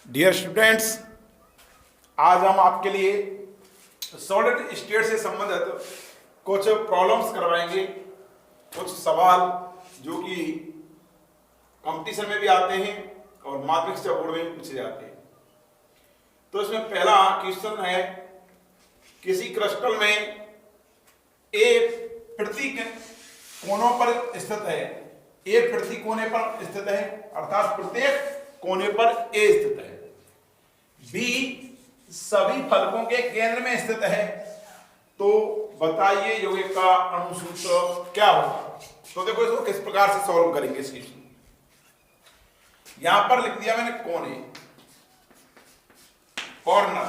Dear students, आज हम आपके लिए सॉलिड स्टेट से संबंधित कुछ प्रॉब्लम्स करवाएंगे, कुछ सवाल जो कि कंपटीशन में भी आते हैं और माध्यमिक शिक्षा बोर्ड में भी पूछे जाते हैं। तो इसमें पहला क्वेश्चन है, किसी क्रिस्टल में ए प्रति कोनों पर स्थित है, ए प्रति कोने पर स्थित है, अर्थात प्रत्येक कोने पर ए स्थित है, बी सभी फलकों के केंद्र में स्थित है, तो बताइए यौगिक का अणुसूत्र क्या होगा। तो देखो इसको किस प्रकार से सॉल्व करेंगे। इसकी यहां पर लिख दिया मैंने कोने, कॉर्नर,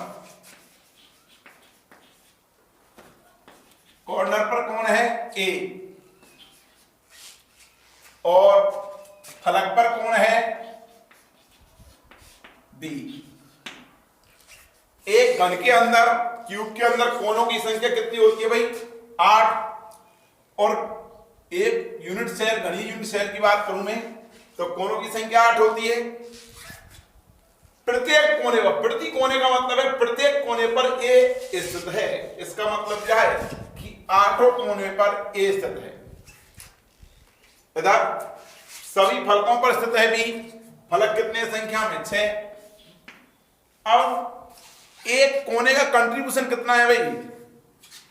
कॉर्नर पर कौन है ए, और फलक पर कौन है बी। एक घन के अंदर, क्यूब के अंदर कोनों की संख्या कितनी होती है भाई? 8। और एक यूनिट सेल, घनी यूनिट सेल की बात करूं मैं तो कोनों की संख्या 8 होती है। प्रत्येक कोने पर, प्रति कोने का मतलब है प्रत्येक कोने पर ए स्थित है। इसका मतलब क्या है कि 8 कोने पर ए स्थित है। इधर सभी फलकों पर स्थित है बी, फलक कितने संख्या में? 6। अब एक कोने का कंट्रीब्यूशन कितना है भाई?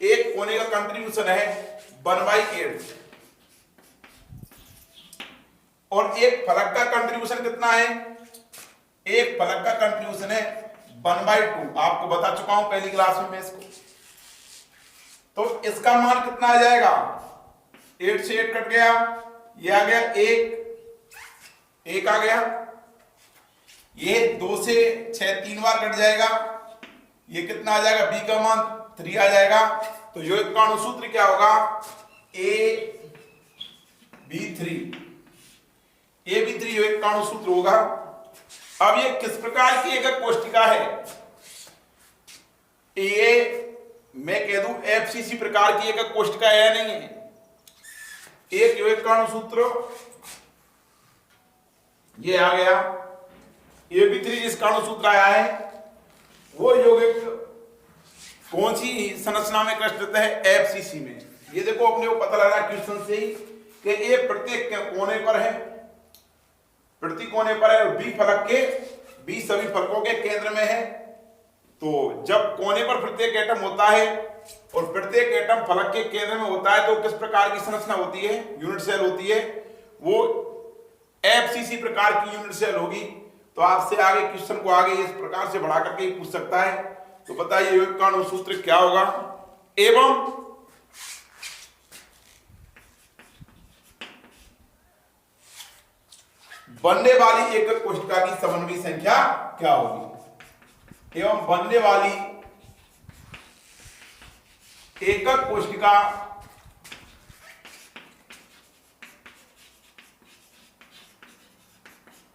एक कोने का कंट्रीब्यूशन है 1/8, और एक फलक का कंट्रीब्यूशन कितना है? एक फलक का कंट्रीब्यूशन है 1/2। आपको बता चुका हूं पहली क्लास में मैं इसको। तो इसका मान कितना आ जाएगा? 8 से 8 कट गया, ये आ गया 1 आ गया, ये 2 से 6 3 बार कट जाएगा, ये कितना आ जाएगा? बी का मान 3 आ जाएगा। तो यौगिक का अणुसूत्र क्या होगा? AB3, AB3 यौगिक का अणुसूत्र होगा। अब ये किस प्रकार की एकक कोष्टिका है? ये मैं कह दूं FCC प्रकार की एकक कोष्टिका है या नहीं है? एक यौगिक का अणुसूत्र ये आ गया, AB3 जिसका अणुसूत्र आया है वो यौगिक कौन सी संरचना में स्थित है? FCC में। ये देखो अपने को पता लग रहा है क्वेश्चन से ही कि ए प्रत्येक कोने पर है, प्रति कोने पर है, और बी फलक के, बी सभी फलकों के केंद्र में है। तो जब कोने पर प्रत्येक एटम होता है और प्रत्येक एटम फलक के केंद्र में होता है तो किस प्रकार की संरचना होती है? यूनिट सेल होती है, वो FCC प्रकार की यूनिट सेल होगी। तो आपसे आगे क्वेश्चन को आगे इस प्रकार से बढ़ा करके पूछ सकता है। तो बताइए यौगिक का अणुसूत्र क्या होगा? एवं बनने वाली एकक कोशिका की समन्वयी संख्या क्या होगी? एवं बनने वाली एकक कोशिका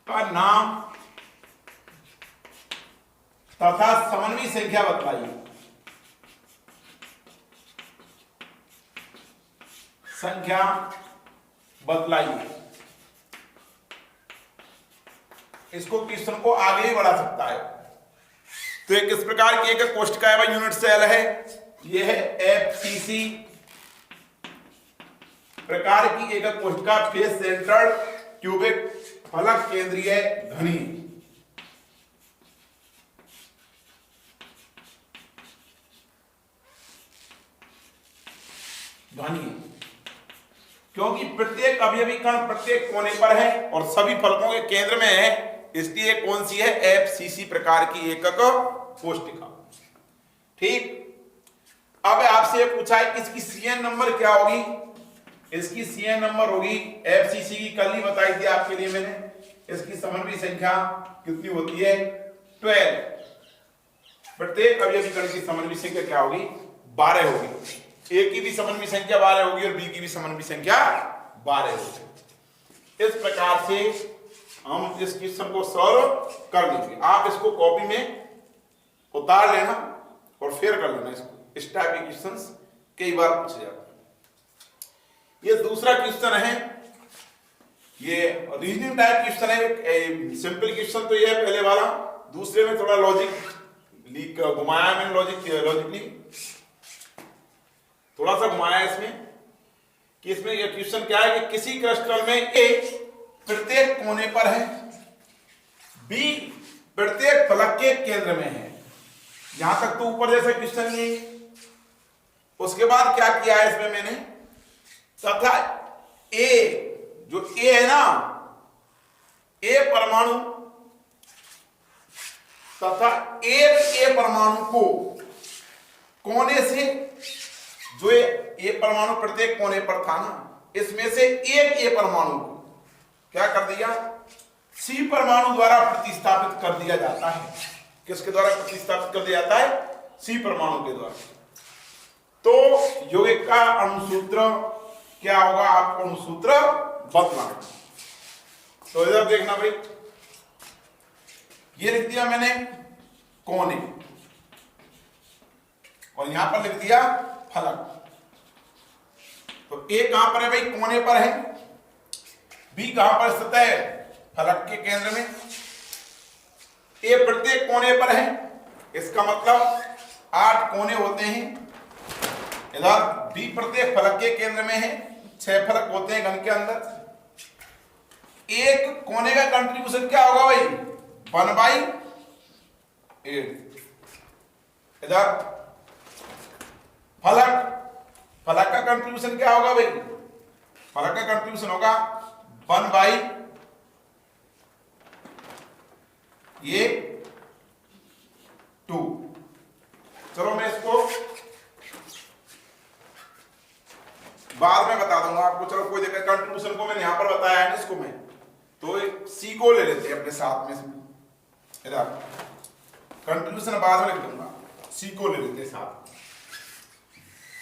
का नाम तथा समन्वयी संख्या बतलाइए। संख्या बतलाइए। इसको क्वेश्चन को आगे ही बढ़ा सकता है। तो एक किस प्रकार की एकक कोशिका है भाई? यूनिट सेल है, यह है FCC प्रकार की एकक कोशिका, फेस सेंटर्ड क्यूबिक, फलक केंद्रीय घनी। क्योंकि प्रत्येक अवयवी कण प्रत्येक कोने पर है और सभी फलकों के केंद्र में है, इसलिए कौन सी है? FCC प्रकार की एकक कोशिका। ठीक। अब आपसे पूछा है कि इसकी CN नंबर क्या होगी? इसकी CN नंबर होगी FCC की, कल ही बताई थी आपके लिए मैंने। इसकी समन्वयी संख्या कितनी होती है? 12। प्रत्येक अवयवी कण की समन्वयी संख्या क्या होगी? 12 होगी। ए की भी समन्वयी संख्या 12 होगी और बी की भी समन्वयी संख्या 12 होगी। इस प्रकार से हम इस क्वेश्चन को सॉल्व कर लेंगे। आप इसको कॉपी में उतार लेना और फिर कर लेना इसको। इस टाइप के क्वेश्चंस कई बार पूछे जाते हैं। ये दूसरा क्वेश्चन है, ये रीजनिंग टाइप क्वेश्चन है। सिंपल क्वेश्चन तो ये है पहले वाला। दूसरे में थोड़ा लॉजिक घुमाया मैंने, लॉजिकली थोड़ा सा घुमाया इसमें कि इसमें ये क्वेश्चन क्या है कि किसी क्रिस्टल में ए प्रत्येक कोने पर है, बी प्रत्येक फलक के केंद्र में है। यहां तक तो ऊपर जैसे क्वेश्चन नहीं। उसके बाद क्या किया है इसमें मैंने, तथा ए जो ए है ना, ए परमाणु तथा एक ए परमाणु को कोने से, जो ए परमाणु प्रत्येक कोने पर था ना, इसमें से एक ए परमाणु को क्या कर दिया, सी परमाणु द्वारा प्रतिस्थापित कर दिया जाता है। किसके द्वारा प्रतिस्थापित कर दिया जाता है? सी परमाणु के द्वारा। तो यौगिक का अणुसूत्र क्या होगा, आपको अणुसूत्र बतलाना। तो इधर देखना भाई, ये लिख दिया मैंने कोने, और यहां पर लिख दिया फलक। तो ए कहां पर है भाई? कोने पर है। बी कहां पर स्थित है? फलक के केंद्र में। ए प्रत्येक कोने पर है, इसका मतलब 8 कोने होते हैं। इधर बी प्रत्येक फलक के केंद्र में है, 6 फलक होते हैं घन के अंदर। एक कोने का कंट्रीब्यूशन क्या होगा भाई? 1/8। इधर फलक का कंट्रीब्यूशन क्या होगा भाई? फलक का कंट्रीब्यूशन होगा 1/2। चलो मैं इसको बाद में बता दूंगा आपको। चलो कोई दिक्कत, कंट्रीब्यूशन को मैंने यहां पर बताया है ना, इसको मैं तो सी को ले लेते हैं अपने साथ में। इधर कंट्रीब्यूशन बाद में लिख दूंगा, सी को ले लेते हैं साथ।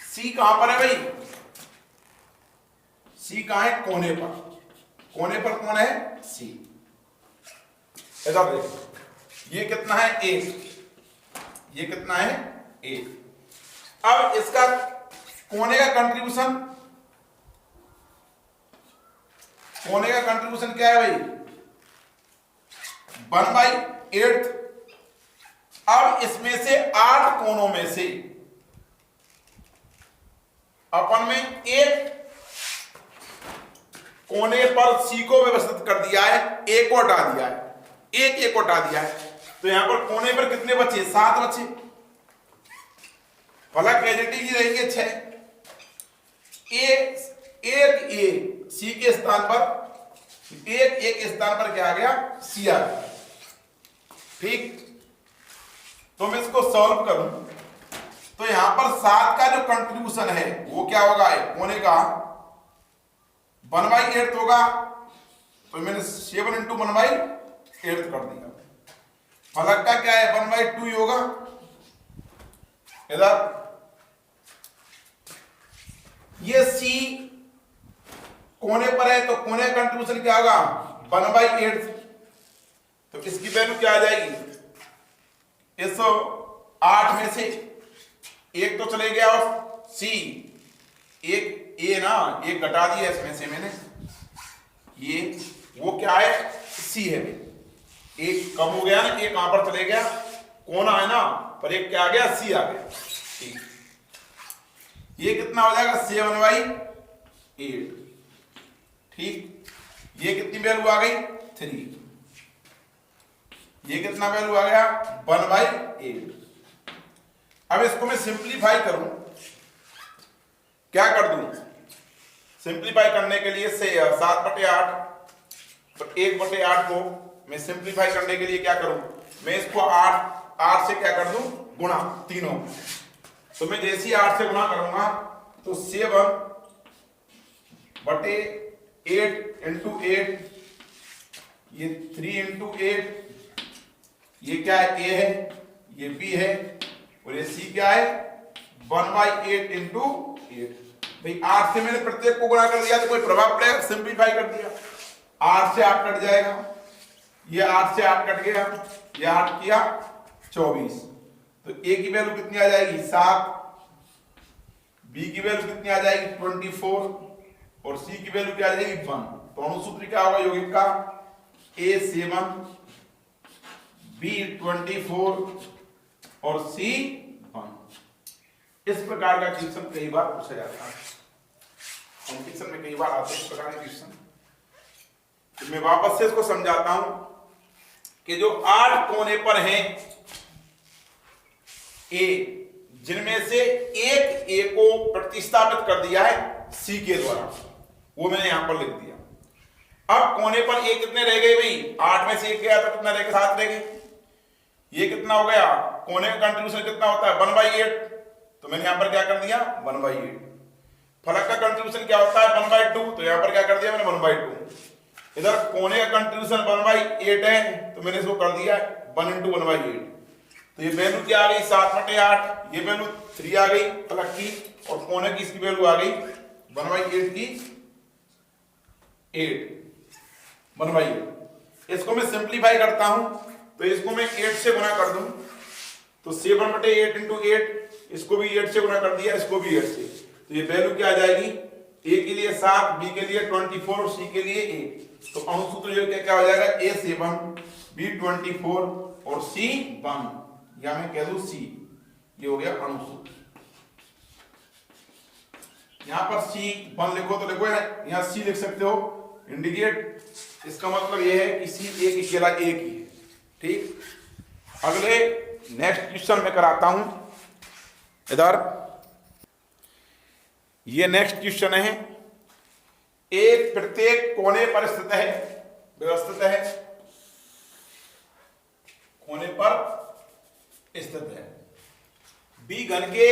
सी कहां पर है भाई? सी कहां है? कोने पर। कोने पर कौन है? सी। इधर देखो, ये कितना है? 1। ये कितना है? 1। अब इसका कोने का कंट्रीब्यूशन, कोने का कंट्रीब्यूशन क्या है भाई? 1/8। अब इसमें से 8 कोनों में से अपन में एक कोने पर सी को व्यवस्थित कर दिया है, ए को हटा दिया है, एक ए को हटा दिया है। तो यहां पर कोने पर कितने बचे? 7 बचे। फलक एजिटी की रहेंगे 6। एक ए सी के स्थान पर, एक स्थान पर क्या आ गया? सी आ गया। ठीक, तो मैं इसको सॉल्व करूं तो यहां पर 7 का जो कंट्रीब्यूशन है वो क्या होगा? कोने का 1/8 होगा। तो मैंने 7 × 1/8 कर दिया। फलक का क्या है? 1/2 ही होगा। इधर ये सी कोने पर है, तो कोने का कंट्रीब्यूशन क्या होगा? 1/8। तो इसकी वैल्यू क्या आ जाएगी? इस 8 में से एक तो चले गया, और सी एक ए ना, एक घटा दिया इसमें से मैंने। ये वो क्या है? सी है। एक कम हो गया ना, एक कहां पर चले गया? कोना है ना, पर एक क्या आ गया? सी आ गया। ठीक, ये कितना हो जाएगा? 7/8। ठीक, ये कितनी वैल्यू आ गई? 3। ये कितना वैल्यू आ गया? 1/8। अब इसको मैं सिंप्लीफाई करूं, क्या कर दूं? सिंप्लीफाई करने के लिए से 7/8, तो 1/8 को मैं सिंप्लीफाई करने के लिए क्या करूं? मैं इसको 8 से क्या कर दूं? गुणा तीनों। तो मैं जैसे ही 8 से गुणा करूंगा तो 7/8 × 8, ये 3 × 8, ये क्या है? ए है, ये बी है, और ये सी क्या है? 1/8 × 8। भाई 8 से मैंने प्रत्येक को गुणा कर दिया तो कोई प्रभाव पड़ेगा? सिंप्लीफाई कर दिया, 8 से 8 कट जाएगा, ये 8 से 8 कट गया, ये 8 किया 24। तो ए की वैल्यू कितनी आ जाएगी? 7। बी की वैल्यू कितनी आ जाएगी? 24, और सी की वैल्यू क्या आ जाएगी? 1। तो अणुसूत्र क्या होगा यौगिक का? A7 B24 और C1। इस प्रकार का क्वेश्चन कई बार पूछा जाता है, कॉम्पिटिशन में कई बार आते हैं इस प्रकार के क्वेश्चन। तो मैं वापस से इसको समझाता हूं कि जो 8 कोने पर हैं ए, जिनमें से एक ए को प्रतिस्थापित कर दिया है सी के द्वारा, वो मैंने यहां पर लिख दिया। अब कोने पर ए कितने रह गए भाई, 8 में से एक गया तो कितना रह गया, 7 रह गए। ये कितना हो गया, कोने का कंट्रीब्यूशन कितना होता है 1/8, तो मैंने यहां पर क्या कर दिया 1/8। फलक का कंट्रीब्यूशन क्या होता है 1/2, तो यहां पर क्या कर दिया मैंने 1/2। इधर कोने का कंट्रीब्यूशन 1/8 है, तो मैंने इसको कर दिया 1 × 1/8। तो ये वैल्यू क्या आ गई 7/8, ये वैल्यू 3 आ गई फलक की, और कोने की इसकी वैल्यू आ गई 1/8 की 1/8। इसको मैं सिंप्लीफाई करता हूं, तो इसको मैं 8 से गुना कर दूं, तो 7/8 × 8, इसको भी 8 से गुना कर दिया, इसको भी 8 से। तो ये वैल्यू क्या आ जाएगी, ए के लिए 7, बी के लिए 24 और सी के लिए 8। तो अणुसूत्र जो क्या हो जाएगा A7, B24 और C1, या मैं कह दूं C। ये हो गया अणुसूत्र। यहां पर C1 लिखो तो लिखो, यहां C लिख सकते हो इंडिकेट, इसका मतलब यह है कि C एक अकेला एक ही है। ठीक, अगले नेक्स्ट क्वेश्चन में कराता हूं। इधर ये नेक्स्ट क्वेश्चन है, एक प्रत्येक कोने पर स्थित है, व्यवस्थित है, कोने पर स्थित है, बी घन के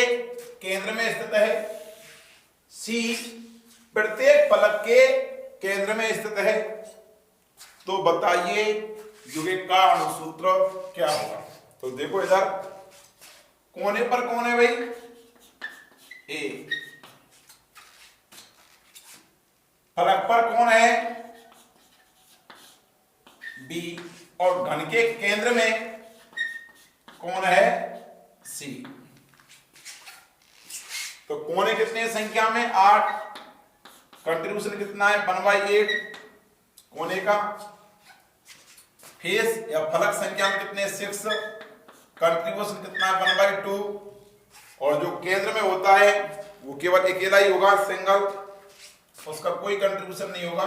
केंद्र में स्थित है, सी प्रत्येक फलक के केंद्र में स्थित है, तो बताइए युगिक का अणुसूत्र क्या होगा। तो देखो इधर कोने पर कौन है भाई, ए, फलक पर कौन है बी, और घन के केंद्र में कौन है सी। तो कोने कितने संख्या में 8, कंट्रीब्यूशन कितना है 1/8 कोने का, फेस या फलक संख्या में कितने 6, कंट्रीब्यूशन कितना है 1/2, और जो केंद्र में होता है वो केवल अकेला ही होगा, सिंगल, उसका कोई कंट्रीब्यूशन नहीं होगा।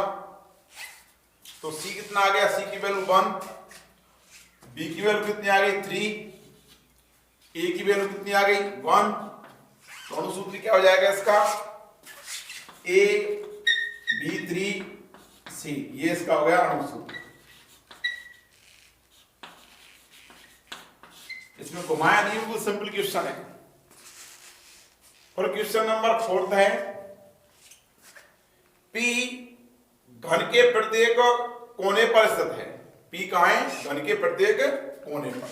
तो सी कितना आ गया, सी की वैल्यू 1, बी की वैल्यू कितनी आ गई 3, ए की वैल्यू कितनी आ गई 1। तो अणुसूत्र क्या हो जाएगा इसका, A B3C, ये इसका हो गया अणुसूत्र। इसमें घुमाया नहीं, बिल्कुल सिंपल क्वेश्चन है। और क्वेश्चन नंबर 4 है, P घन के प्रत्येक कोने पर स्थित है। P कहां है, घन के प्रत्येक कोने पर।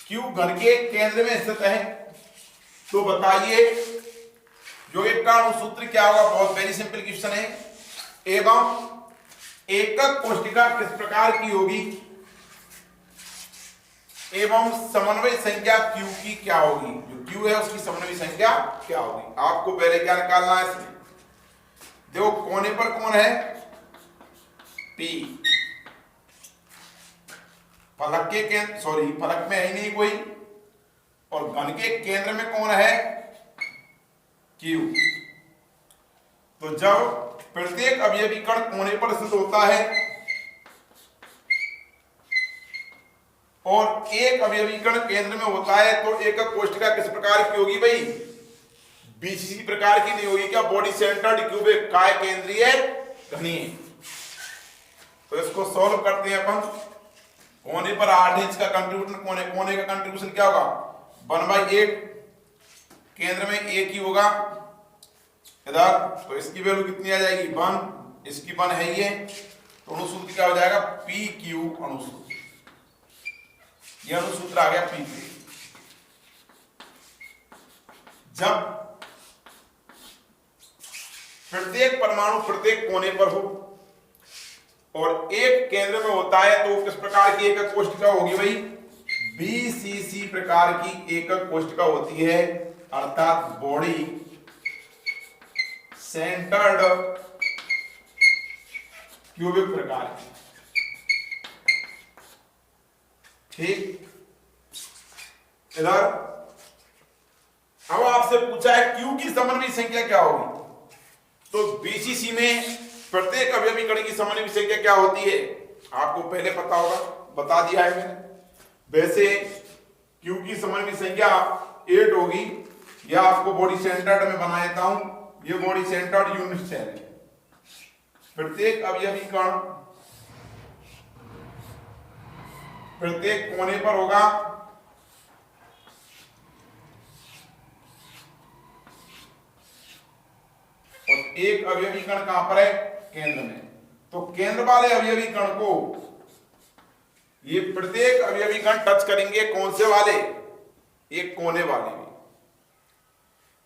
Q घन के केंद्र में स्थित है, तो बताइए यौगिक का अणुसूत्र क्या होगा। बहुत वेरी सिंपल क्वेश्चन है। एवं एकक कोष्ठिका किस प्रकार की होगी, एवं समन्वय संख्या Q की क्या होगी, जो Q है उसकी समन्वय संख्या क्या होगी। आपको पहले क्या निकालना है इसमें, देखो कोने पर कौन है P, फलक के केंद्र, सॉरी फलक में है ही नहीं कोई, और घन के केंद्र में कौन है Q। तो जब प्रत्येक अवयवी कण कोने पर स्थित होता है और एक अवयवी कण केंद्र में होता है, तो एकक कोष्ठिका किस प्रकार की होगी भाई, बीसीसी प्रकार की नहीं होगी। क्या, बॉडी सेंटर्ड क्यूबिक, काय केंद्रीय घनीय। तो इसको सॉल्व करते हैं अपन। कोने पर 8 इंच का कंट्रीब्यूशन, कोने का कंट्रीब्यूशन क्या होगा 1/8, केंद्र में एक ही होगा इधर, तो इसकी वैल्यू कितनी आ जाएगी 1, इसकी 1 है ये, तो अणुसूत्र क्या हो जाएगा PQ अणुसूत्र। यह अणुसूत्र आ गया PQ। जब प्रत्येक परमाणु प्रत्येक कोने पर हो और एक केंद्र में होता है, तो किस प्रकार की एकक कोष्ठिका होगी भाई, BCC प्रकार की एकक कोष्ठिका होती है, अर्थात बॉडी सेंटर्ड क्यूबिक प्रकार की। ठीक। इधर अब आपसे पूछा है Q की समन्वयी संख्या क्या होगी, तो BCC में प्रत्येक अवयवी कण की समन्वयी संख्या क्या होती है आपको पहले पता होगा, बता दिया है मैंने। वैसे Q की समन्वयी संख्या 8 होगी। यह आपको बॉडी सेंटर्ड में बना देता हूं, ये बॉडी सेंटर्ड यूनिट सेल है। प्रत्येक अवयवी कण प्रत्येक कोने पर होगा और एक अवयवी कण कहां पर है, केंद्र में। तो केंद्र वाले अवयवी कण को ये प्रत्येक अवयवी कण टच करेंगे, कौन से वाले, एक कोने वाले भी।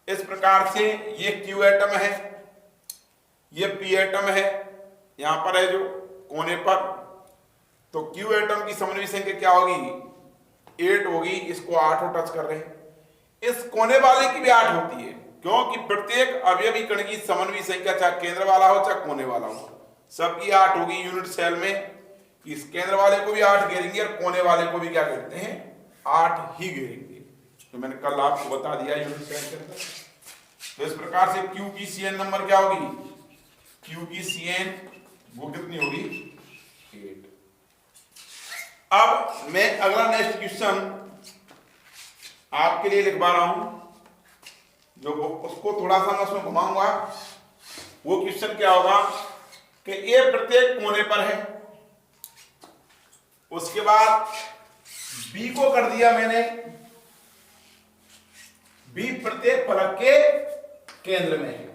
इस प्रकार से ये Q एटम है, ये P एटम है, यहां पर है जो कोने पर। तो Q एटम की समन्वयी संख्या क्या होगी, 8 होगी। इसको 8 टच कर रहे हैं। इस कोने वाले की भी 8 होती है, क्योंकि प्रत्येक अवयवी कण की समन्वयी संख्या चाहे केंद्र वाला हो चाहे कोने वाला हो, सबकी 8 होगी यूनिट सेल में। इस केंद्र वाले को भी 8 घेरेंगे और कोने वाले को भी क्या कहते हैं, 8 ही घेरेंगे। तो मैंने कल आपको बता दिया यूनिट सेल के अंदर। तो इस प्रकार से Q की CN नंबर क्या होगी, Q की CN वो कितनी होगी, 8। अब मैं अगला नेक्स्ट क्वेश्चन आपके लिए लिखवा रहा हूं, जो उसको थोड़ा सा मैं उसमें घुमाऊंगा। वो क्वेश्चन क्या होगा कि ये प्रत्येक कोने पर है, उसके बाद B को कर दिया मैंने, B प्रत्येक फलक के केंद्र में है।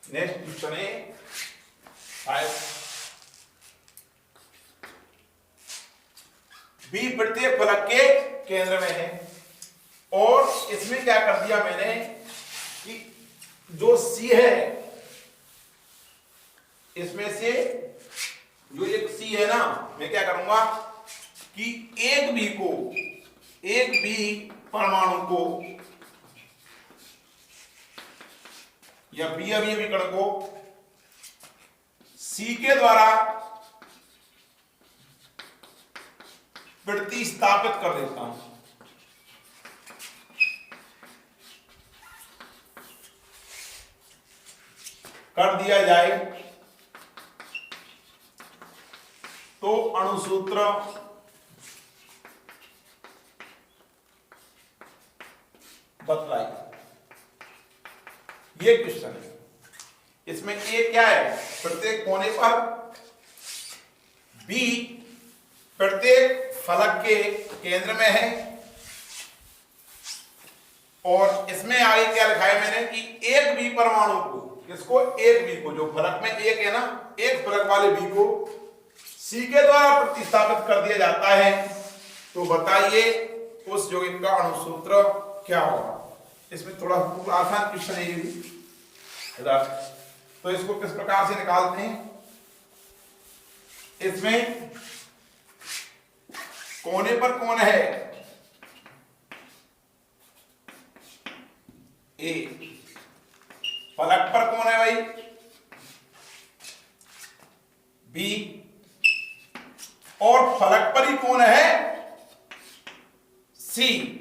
नेक्स्ट क्वेश्चन है 5। B प्रत्येक फलक के केंद्र में है और इसमें क्या कर दिया मैंने कि जो C है, इसमें से जो एक C है ना, मैं क्या करूंगा कि एक B परमाणु को या B अवयवी कण को C के द्वारा प्रतिस्थापित कर देता हूं। कर दिया जाए तो अणुसूत्र बतलाइए। ये क्वेश्चन है, इसमें ए क्या है, प्रत्येक कोने पर, बी प्रत्येक फलक के केंद्र में है और इसमें आगे क्या लिखा है मैंने कि एक बी परमाणु को, किसको, एक बी को, जो फलक में एक है ना, एक फलक वाले बी को सी के द्वारा प्रतिस्थापित कर दिया जाता है। तो बताइए उस यौगिक का अणुसूत्र क्या होगा। इसमें थोड़ा आसान क्वेश्चन है ये भी। तो इसको किस प्रकार से निकालते हैं, इसमें कोने पर कौन है, ए, फलक पर कौन है भाई, बी, और फलक पर ही कौन है, सी।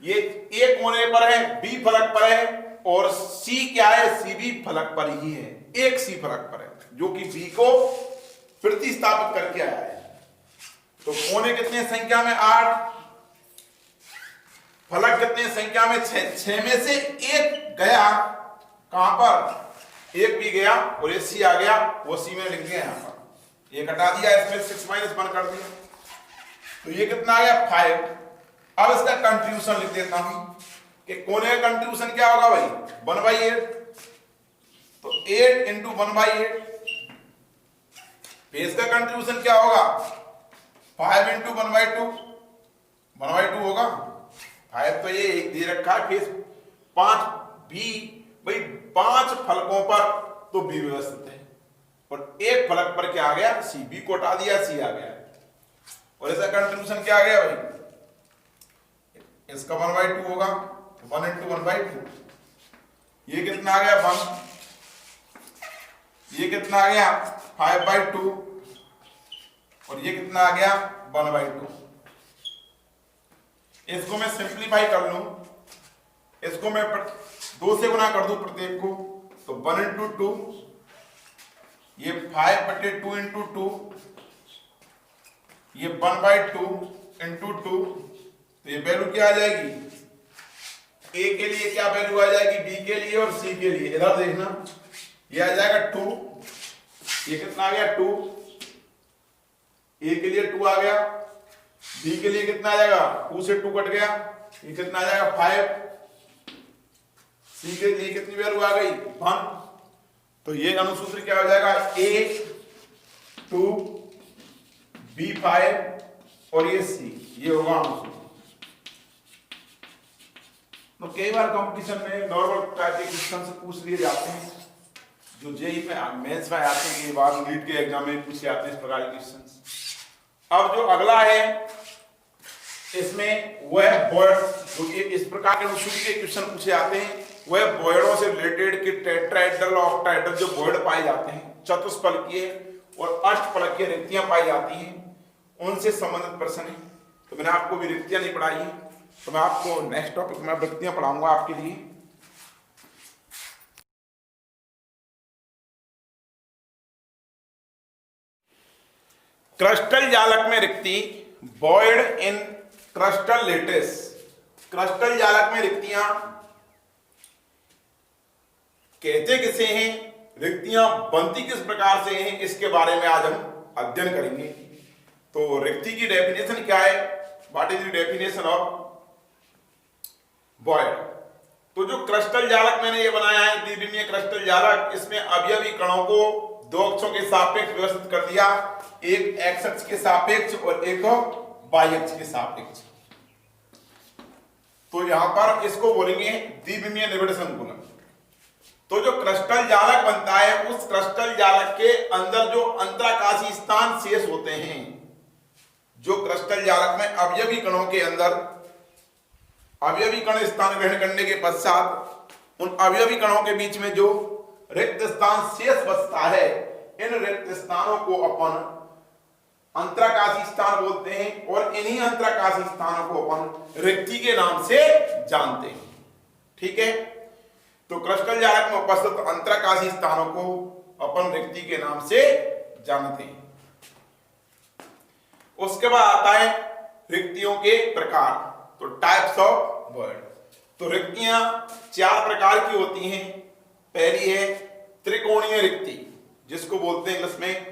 ये ए कोने पर है, बी फलक पर है और सी क्या है, सी भी फलक पर ही है, एक सी फलक पर है, जो कि बी को प्रतिस्थापित करके आया है। तो कोने कितने संख्या में, 8, फलक कितने संख्या में, 6 में से एक गया, कहां पर, एक भी गया और ये सी आ गया, वो सी में लिख दिया, यहां पर ये घटा दिया, इसमें 6 - 1 कर दिया, तो ये कितना आ गया, 5। अब इसका कंट्रीब्यूशन लिख देता हूं कि कोने का कंट्रीब्यूशन क्या होगा भाई, 1/8। तो 8 × 1/8। फेस का कंट्रीब्यूशन क्या होगा, 5 × 1/2, 1/2 होगा। 5 तो ये एक दे रखा है, फेस 5 बी, भाई 5 फलकों पर तो बी व्यवस्थित है और एक फलक पर क्या आ गया, सी, बी को हटा दिया, सी आ गया। और इसका कंट्रीब्यूशन क्या आ गया भाई, इसका 1/2 होगा, 1 × 1/2। ये कितना आ गया, 1। ये कितना आ गया, 5/2। और ये कितना आ गया 1/2। इसको मैं सिंप्लीफाई कर लूं, इसको मैं 2 से गुना कर दूं प्रत्येक को, तो 1 × 2, ये 5/2 × 2, ये 1/2 × 2, तो ये वैल्यू क्या आ जाएगी, ए के लिए क्या वैल्यू आ जाएगी, बी के लिए और सी के लिए, इधर देखना, ये आ जाएगा 2, ये कितना आ गया 2, ए के लिए 2 आ गया, बी के लिए कितना आ जाएगा, 2 से 2 कट गया, ये कितना आ जाएगा 5, सी के लिए कितनी वैल्यू आ गई 1, तो ये अनुसूत्र क्या हो जाएगा, A 2 B 5 और ये C, ये होगा अनुसूत्र। तो कई बार कंपटीशन में नॉर्मल टाइप के क्वेश्चन से पूछ लिए जाते हैं, जो जेई में मेंस में आते हैं, ये बार नीट के एग्जाम में पूछे जाते हैं इस प्रकार के क्वेश्चन। अब जो अगला है इसमें वह बॉयड, जो कि इस प्रकार के अनुसूत्र के क्वेश्चन पूछे जाते हैं, वह बॉयडों से रिलेटेड कि टेट्राहेड्रल और ऑक्टाहेड्रल जो बॉयड पाए जाते हैं, चतुष्फलकीय और अष्टफलकीय रिक्तियां पाई जाती हैं, उनसे संबंधित प्रश्न है। तो मैंने आपको भी रिक्तियां नहीं पढ़ाई है, तो मैं आपको नेक्स्ट टॉपिक में रिक्तियां पढ़ाऊंगा आपके लिए। क्रिस्टल जालक में रिक्ति, बॉयड इन क्रिस्टल लेटिस। क्रिस्टल जालक में रिक्तियां कहते किसे हैं, रिक्तियां बनती किस प्रकार से हैं, इसके बारे में आज हम अध्ययन करेंगे। तो रिक्ति की डेफिनेशन क्या है, what is the definition of void. तो जो क्रिस्टल जालक मैंने ये बनाया है द्विविमीय क्रिस्टल जालक, इसमें अवयवी कणों को 2 अक्षों के सापेक्ष व्यवस्थित कर दिया, एक एक्स अक्ष के सापेक्ष और एक वाई अक्ष के सापेक्ष। तो यहां पर इसको बोलेंगे द्विविमीय निबिड़ संकुलन। तो जो क्रिस्टल जालक बनता है, उस क्रिस्टल जालक के अंदर जो अंतराकाशी स्थान शेष होते हैं, जो क्रिस्टल जालक में अवयवी कणों के अंदर अवयवी कण स्थान ग्रहण करने के पश्चात उन अवयवी कणों के बीच में जो रिक्त स्थान शेष बचता है, इन रिक्त स्थानों को अपन अंतराकाशी स्थान बोलते हैं और इन्हीं अंतराकाशी स्थानों को अपन रिक्ति के नाम से जानते हैं। ठीक है, तो क्रिस्टल जालक में उपस्थित अंतराकाशी स्थानों को अपन रिक्ति के नाम से जानते हैं। उसके बाद आता है रिक्तियों के प्रकार, तो टाइप्स ऑफ बॉयड। तो रिक्तियां 4 प्रकार की होती हैं। पहली है त्रिकोणीय रिक्ति, जिसको बोलते हैं इंग्लिश में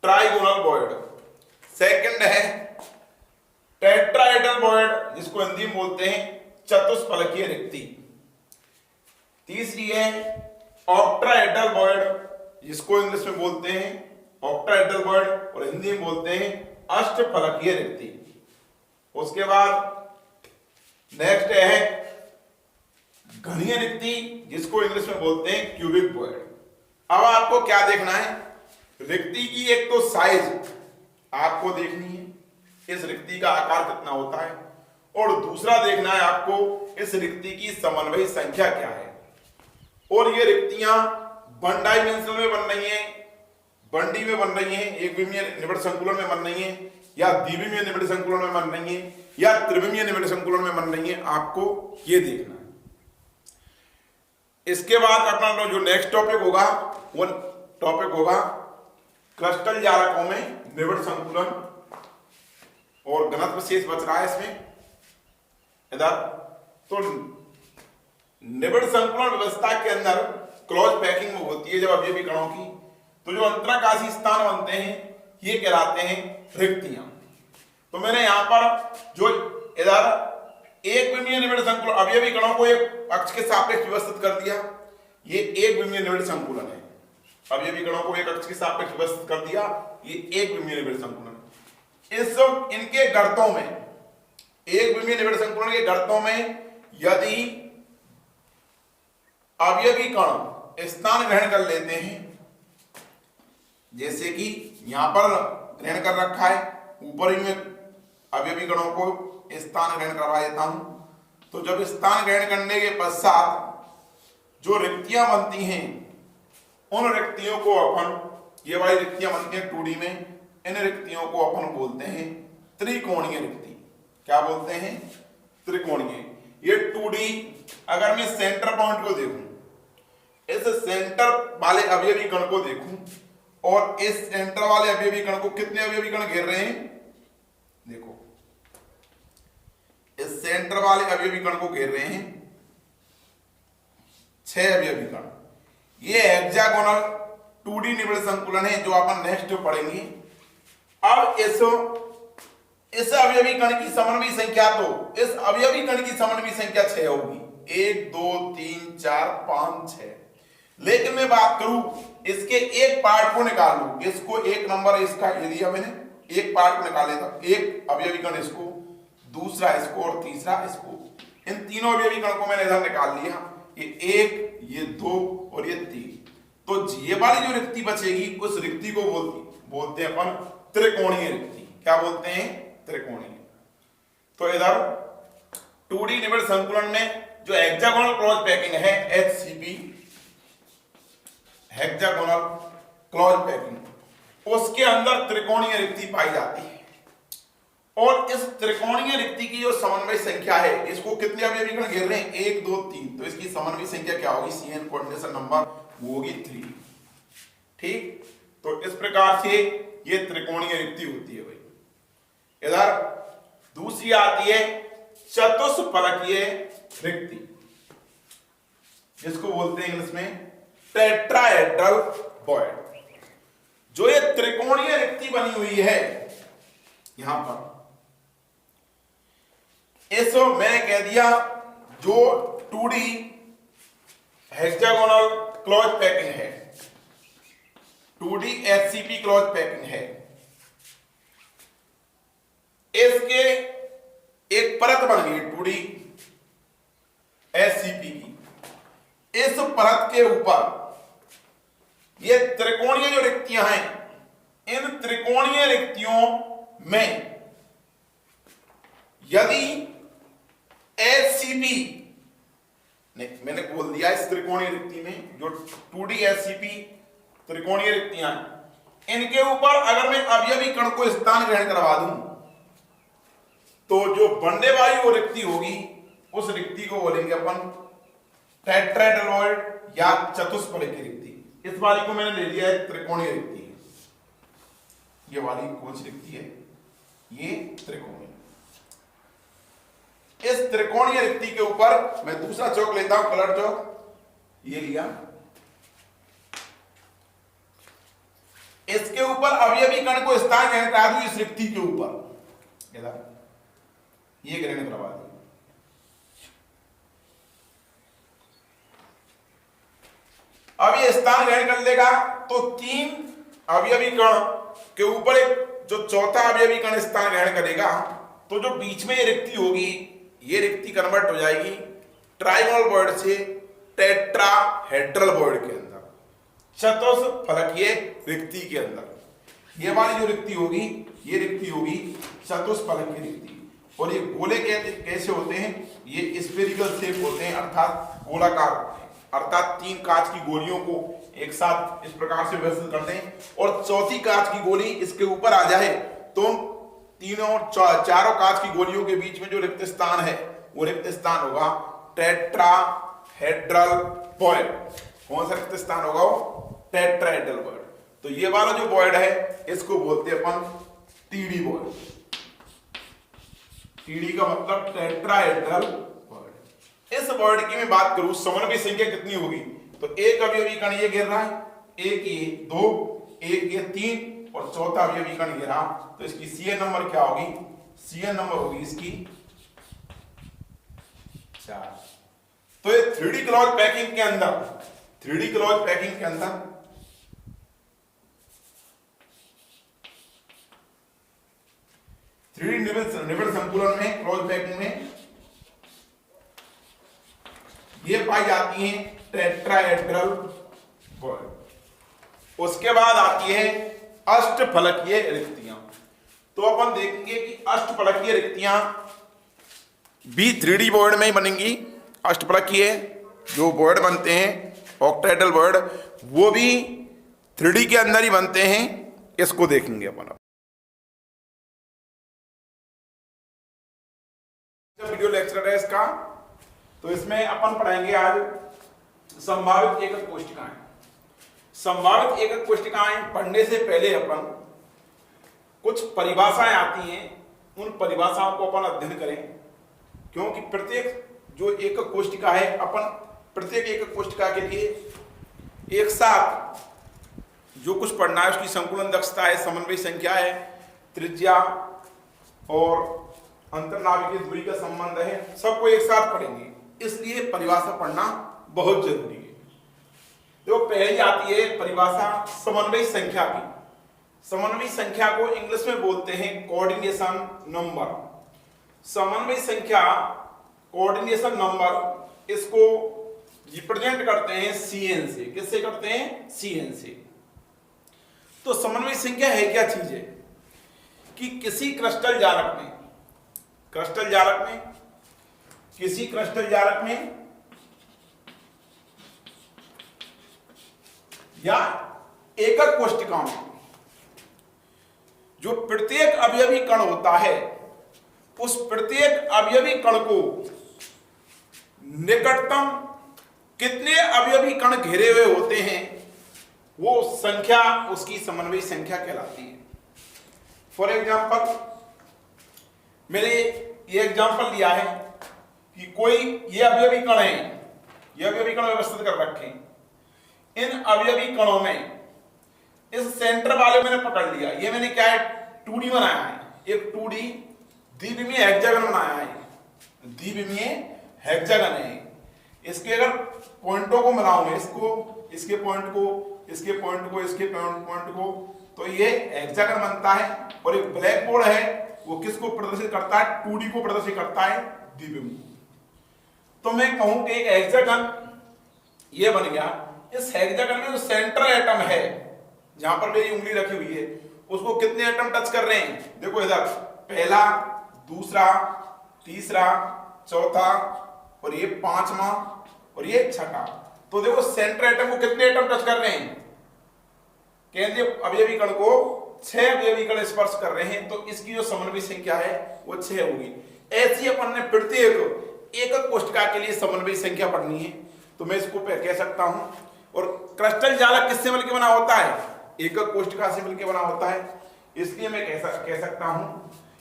ट्राइगोनल बॉयड। सेकंड है टेट्राहेड्रल बॉयड, जिसको हिंदी में बोलते हैं चतुष्फलकीय रिक्ति। तीसरी है ऑक्टाहेड्रल बॉयड, जिसको इंग्लिश में बोलते हैं ऑक्टाहेड्रल बॉयड और हिंदी में बोलते हैं अष्टफलकीय रिक्ति। उसके बाद नेक्स्ट है घनीय रिक्ति, जिसको इंग्लिश में बोलते हैं क्यूबिक बॉयड। अब आपको क्या देखना है, रिक्ति की एक तो साइज आपको देखनी है, इस रिक्ति का आकार कितना होता है, और दूसरा देखना है आपको इस रिक्ति की समन्वयी संख्या क्या है। और ये रिक्तियां वन डायमेंशनल में बन रही हैं, बंडी में बन रही हैं, एक विमीय निबिड़ संकुलन में बन रही हैं, या द्विविमीय निबिड़ संकुलन में बन रही हैं, या त्रिविमीय निबिड़ संकुलन में बन रही हैं, आपको ये देखना है। इसके बाद अपना जो नेक्स्ट टॉपिक होगा वो टॉपिक होगा क्रिस्टल जालकों में निबिड़ संकुलन, और घनत्व शेष बच रहा है इसमें इधर। तो निबिड़ संकुलन व्यवस्था के अंदर क्लोज पैकिंग में होती है जब अवयवी कणों की, तो जो अंतराकाशी स्थान बनते हैं ये कहलाते हैं रिक्तियां। तो मैंने यहां पर जो इधर एक विमीय निबिड़ संकुलन अवयवी कणों को एक अक्ष के सापेक्ष व्यवस्थित कर दिया, ये एक विमीय निबिड़ संकुलन है। अवयवी कणों को एक अक्ष के सापेक्ष व्यवस्थित कर दिया, ये एक विमीय निबिड़ संकुलन। इनके गर्तों में, एक विमीय निबिड़ संकुलन के गर्तों में यदि अवयवी कण स्थान ग्रहण कर लेते हैं, जैसे कि यहां पर ग्रहण कर रखा है, ऊपर ही में अवयवी कणों को स्थान ग्रहण करवा देता हूं, तो जब स्थान ग्रहण करने के पश्चात जो रिक्तियां बनती हैं, उन रिक्तियों को अपन, ये वाली रिक्तियां बनती हैं 2D में, इन रिक्तियों को अपन बोलते हैं त्रिकोणीय रिक्ति। क्या बोलते हैं? त्रिकोणीय। ये 2D, अगर मैं सेंटर पॉइंट को देखूं, इस सेंटर वाले अवयवी कण को देखूं और इस सेंटर वाले अवयवी कण को, कितने अवयवी कण घेर रहे हैं? देखो, इस सेंटर वाले अवयवी कण को घेर रहे हैं 6 अवयवी कण। ये हेक्सागोनल 2D निबिड़ संकुलन है जो अपन नेक्स्ट में पढ़ेंगे। अब इस अवयवी कण की समन्वयी संख्या, तो इस अवयवी कण की समन्वयी संख्या 6 होगी। 1 2 3 4 5 6। लेकिन मैं बात करूं इसके एक पार्ट को निकाल लूं, इसको एक नंबर इसका ये दिया मैंने, एक पार्ट को निकाल लेता, एक अवयवी कण इसको, दूसरा इसको और तीसरा इसको। इन तीनों अवयवी कण को मैंने इधर निकाल लिया, ये 1, ये 2 और ये 3। तो ये वाली जो रिक्ति बचेगी उस रिक्ति को बोलते हैं अपन त्रिकोणीय रिक्ति। क्या बोलते हैं? त्रिकोणीय। तो इधर 2D निबिड़ संकुलन में जो हेक्सागोनल क्लोज पैकिंग है HCP, हेक्सागोनल क्लोज पैकिंग, उसके अंदर त्रिकोणीय रिक्ति पाई जाती है। और इस त्रिकोणीय रिक्ति की जो समन्वय संख्या है, इसको कितने अवयवी कण घेर रहे हैं? 1 2 3। तो इसकी समन्वय संख्या क्या होगी? CN कोऑर्डिनेशन नंबर, वो होगी 3। ठीक, तो इस प्रकार से ये त्रिकोणीय रिक्ति होती है भाई। इधर दूसरी आती है चतुष्फलकीय रिक्ति, जिसको बोलते हैं इंग्लिश में टेट्राहेड्रल वॉइड। जो ये त्रिकोणीय रिक्ति बनी हुई है यहां पर, इसको मैंने कह दिया जो 2D हेक्सागोनल क्लोज पैकिंग है, 2D HCP क्लोज पैकिंग है, इसके एक परत बन गई 2D HCP की। इस परत के ऊपर ये त्रिकोणीय जो रिक्तियां हैं, इन त्रिकोणीय रिक्तियों में यदि HCP, मैंने बोल दिया इस त्रिकोणीय रिक्ति में जो 2D HCP त्रिकोणीय रिक्तियां हैं, इनके ऊपर अगर मैं अवयवी कण को स्थान ग्रहण करवा दूं, तो जो बनने वाली वो रिक्ति होगी, उस रिक्ति को बोलेंगे अपन टेट्राहेड्रल वॉइड या चतुष्फलकीय रिक्ति। इस वाली को मैंने ले लिया है त्रिकोणीय रिक्ति, ये वाली कौन सी रिक्ति है? ये त्रिकोणीय। इस त्रिकोणीय रिक्ति के ऊपर मैं दूसरा चौक लेता हूं, कलर चौक, ये लिया। इसके ऊपर अवयवी कण को स्थान ग्रहण करा दूं, इस रिक्ति के ऊपर ये ग्रहण करवा दिया। अब ये स्थान ग्रहण कर लेगा तो 3 अवयवी कण के ऊपर एक जो चौथा अवयवी कण स्थान ग्रहण करेगा, तो जो बीच में ये रिक्ति होगी, ये रिक्ति कन्वर्ट हो जाएगी ट्राइगोनल वॉइड से टेट्राहेड्रल वॉइड के अंदर, चतुष्फलकीय रिक्ति के अंदर। ये वाली जो रिक्ति होगी, ये रिक्ति होगी चतुष्फलकीय रिक्ति। और ये गोले कैसे होते हैं? ये स्फेरिकल शेप होते हैं, अर्थात गोलाकार होते हैं, अर्थात 3 कांच की गोलियों को एक साथ इस प्रकार से व्यवस्थित करते हैं, और चौथी कांच की गोली इसके ऊपर आ जाए तो चारों कांच की गोलियों के बीच में जो रिक्त स्थान है, वो रिक्त स्थान होगा टेट्राहेड्रल वॉइड। कौन सा रिक्त स्थान होगा? वो टेट्राहेड्रल वॉइड। तो ये वाला जो वॉइड है, इसको बोलते हैं अपन TD वॉइड। TD का मतलब टेट्राहेड्रल वॉइड। इस वॉइड की मैं बात करूं, समन्वय संख्या कितनी होगी? तो एक अवयवी कण ये घेर रहा है, एक ये 2, एक ये 3 और चौथा अवयवी कण घेर रहा, तो इसकी CN नंबर क्या होगी? CN नंबर होगी इसकी 4। तो ये 3D क्लोज पैकिंग के अंदर, 3D क्लोज पैकिंग के अंदर निबिड़ संकुलन में, क्लोज पैकिंग में ये पाई जाती हैं टेट्राहेड्रल वॉइड। उसके बाद आती है अष्टफलकीय रिक्तियां। तो अपन देखेंगे कि अष्टफलकीय रिक्तियां भी 3D वॉइड में ही बनेंगी। अष्टफलकीय जो वॉइड बनते हैं, ऑक्टाहेड्रल वॉइड, वो भी 3D के अंदर ही बनते हैं। इसको देखेंगे अपन। वीडियो लेक्चर है इसका। तो इसमें अपन पढ़ाएंगे आज संभावित एकक कोष्टिकाएं। संभावित एकक कोष्टिकाएं पढ़ने से पहले अपन कुछ परिभाषाएं आती हैं, उन परिभाषाओं को अपन अध्ययन करें, क्योंकि प्रत्येक जो एकक कोष्टिका है, अपन प्रत्येक एकक कोष्टिका के लिए एक साथ जो कुछ पढ़ना है उसकी संकुलन दक्षता है, समन्वय संख्या है, त्रिज्या और अंतर्नाभिकीय दूरी का संबंध है, सबको एक साथ पढ़ेंगे। इसलिए परिभाषा पढ़ना बहुत जरूरी है। तो पहली आती है परिभाषा समन्वय संख्या की। समन्वय संख्या को इंग्लिश में बोलते हैं कोऑर्डिनेशन नंबर। समन्वय संख्या कोऑर्डिनेशन नंबर, इसको रिप्रेजेंट करते हैं CN से। किससे करते हैं? CN से। तो समन्वय संख्या है क्या चीज है कि किसी क्रिस्टल जालक में किसी क्रिस्टल जालक में या एकक कोष्टिका में जो प्रत्येक अवयवी कण होता है, उस प्रत्येक अवयवी कण को निकटतम कितने अवयवी कण घेरे हुए होते हैं, वो संख्या उसकी समन्वय संख्या कहलाती है। फॉर एग्जाम्पल, मैंने ये एग्जाम्पल लिया है कि कोई ये अवयवी कण है, ये अवयवी कण व्यवस्थित कर रखे हैं। इन अवयवी कणों में इस सेंटर वाले मैंने पकड़ लिया, ये मैंने क्या है 2D बनाया है, एक 2D द्विविमीय हेक्सागन बनाया है, द्विविमीय हेक्सागन है। इसके अगर पॉइंटों को मिलाऊंगा, इसको इसके पॉइंट को, इसके पॉइंट को, इसके पॉइंट को, तो ये हेक्सागन बनता है। और एक ब्लैक बोर्ड है, वो किसको प्रदर्शित करता है? 2D को प्रदर्शित करता है, द्विविमीय। तो मैं कहूं कि एक हेक्सागन ये बन गया। इस हेक्सागन में जो सेंट्रल एटम है, जहां पर मेरी उंगली रखी हुई है, उसको कितने एटम टच कर रहे हैं? देखो इधर, पहला, दूसरा, तीसरा, चौथा और ये पांचवा और ये छठा। तो देखो सेंट्रल एटम को कितने एटम टच कर रहे हैं? केंद्रीय अवयवी कण को 6 अवयवी कण स्पर्श कर रहे हैं। तो इसकी जो समन्वय संख्या है वो 6 होगी। ऐसी अपन ने प्रत्येक एकक कोष्टिका के लिए समन्वय संख्या पढ़नी है। तो मैं इसको कह सकता हूं। और क्रिस्टल जालक किससे मिलकर बना होता है? एकक कोष्टिका से मिलकर बना होता है। इसलिए मैं कह सकता हूं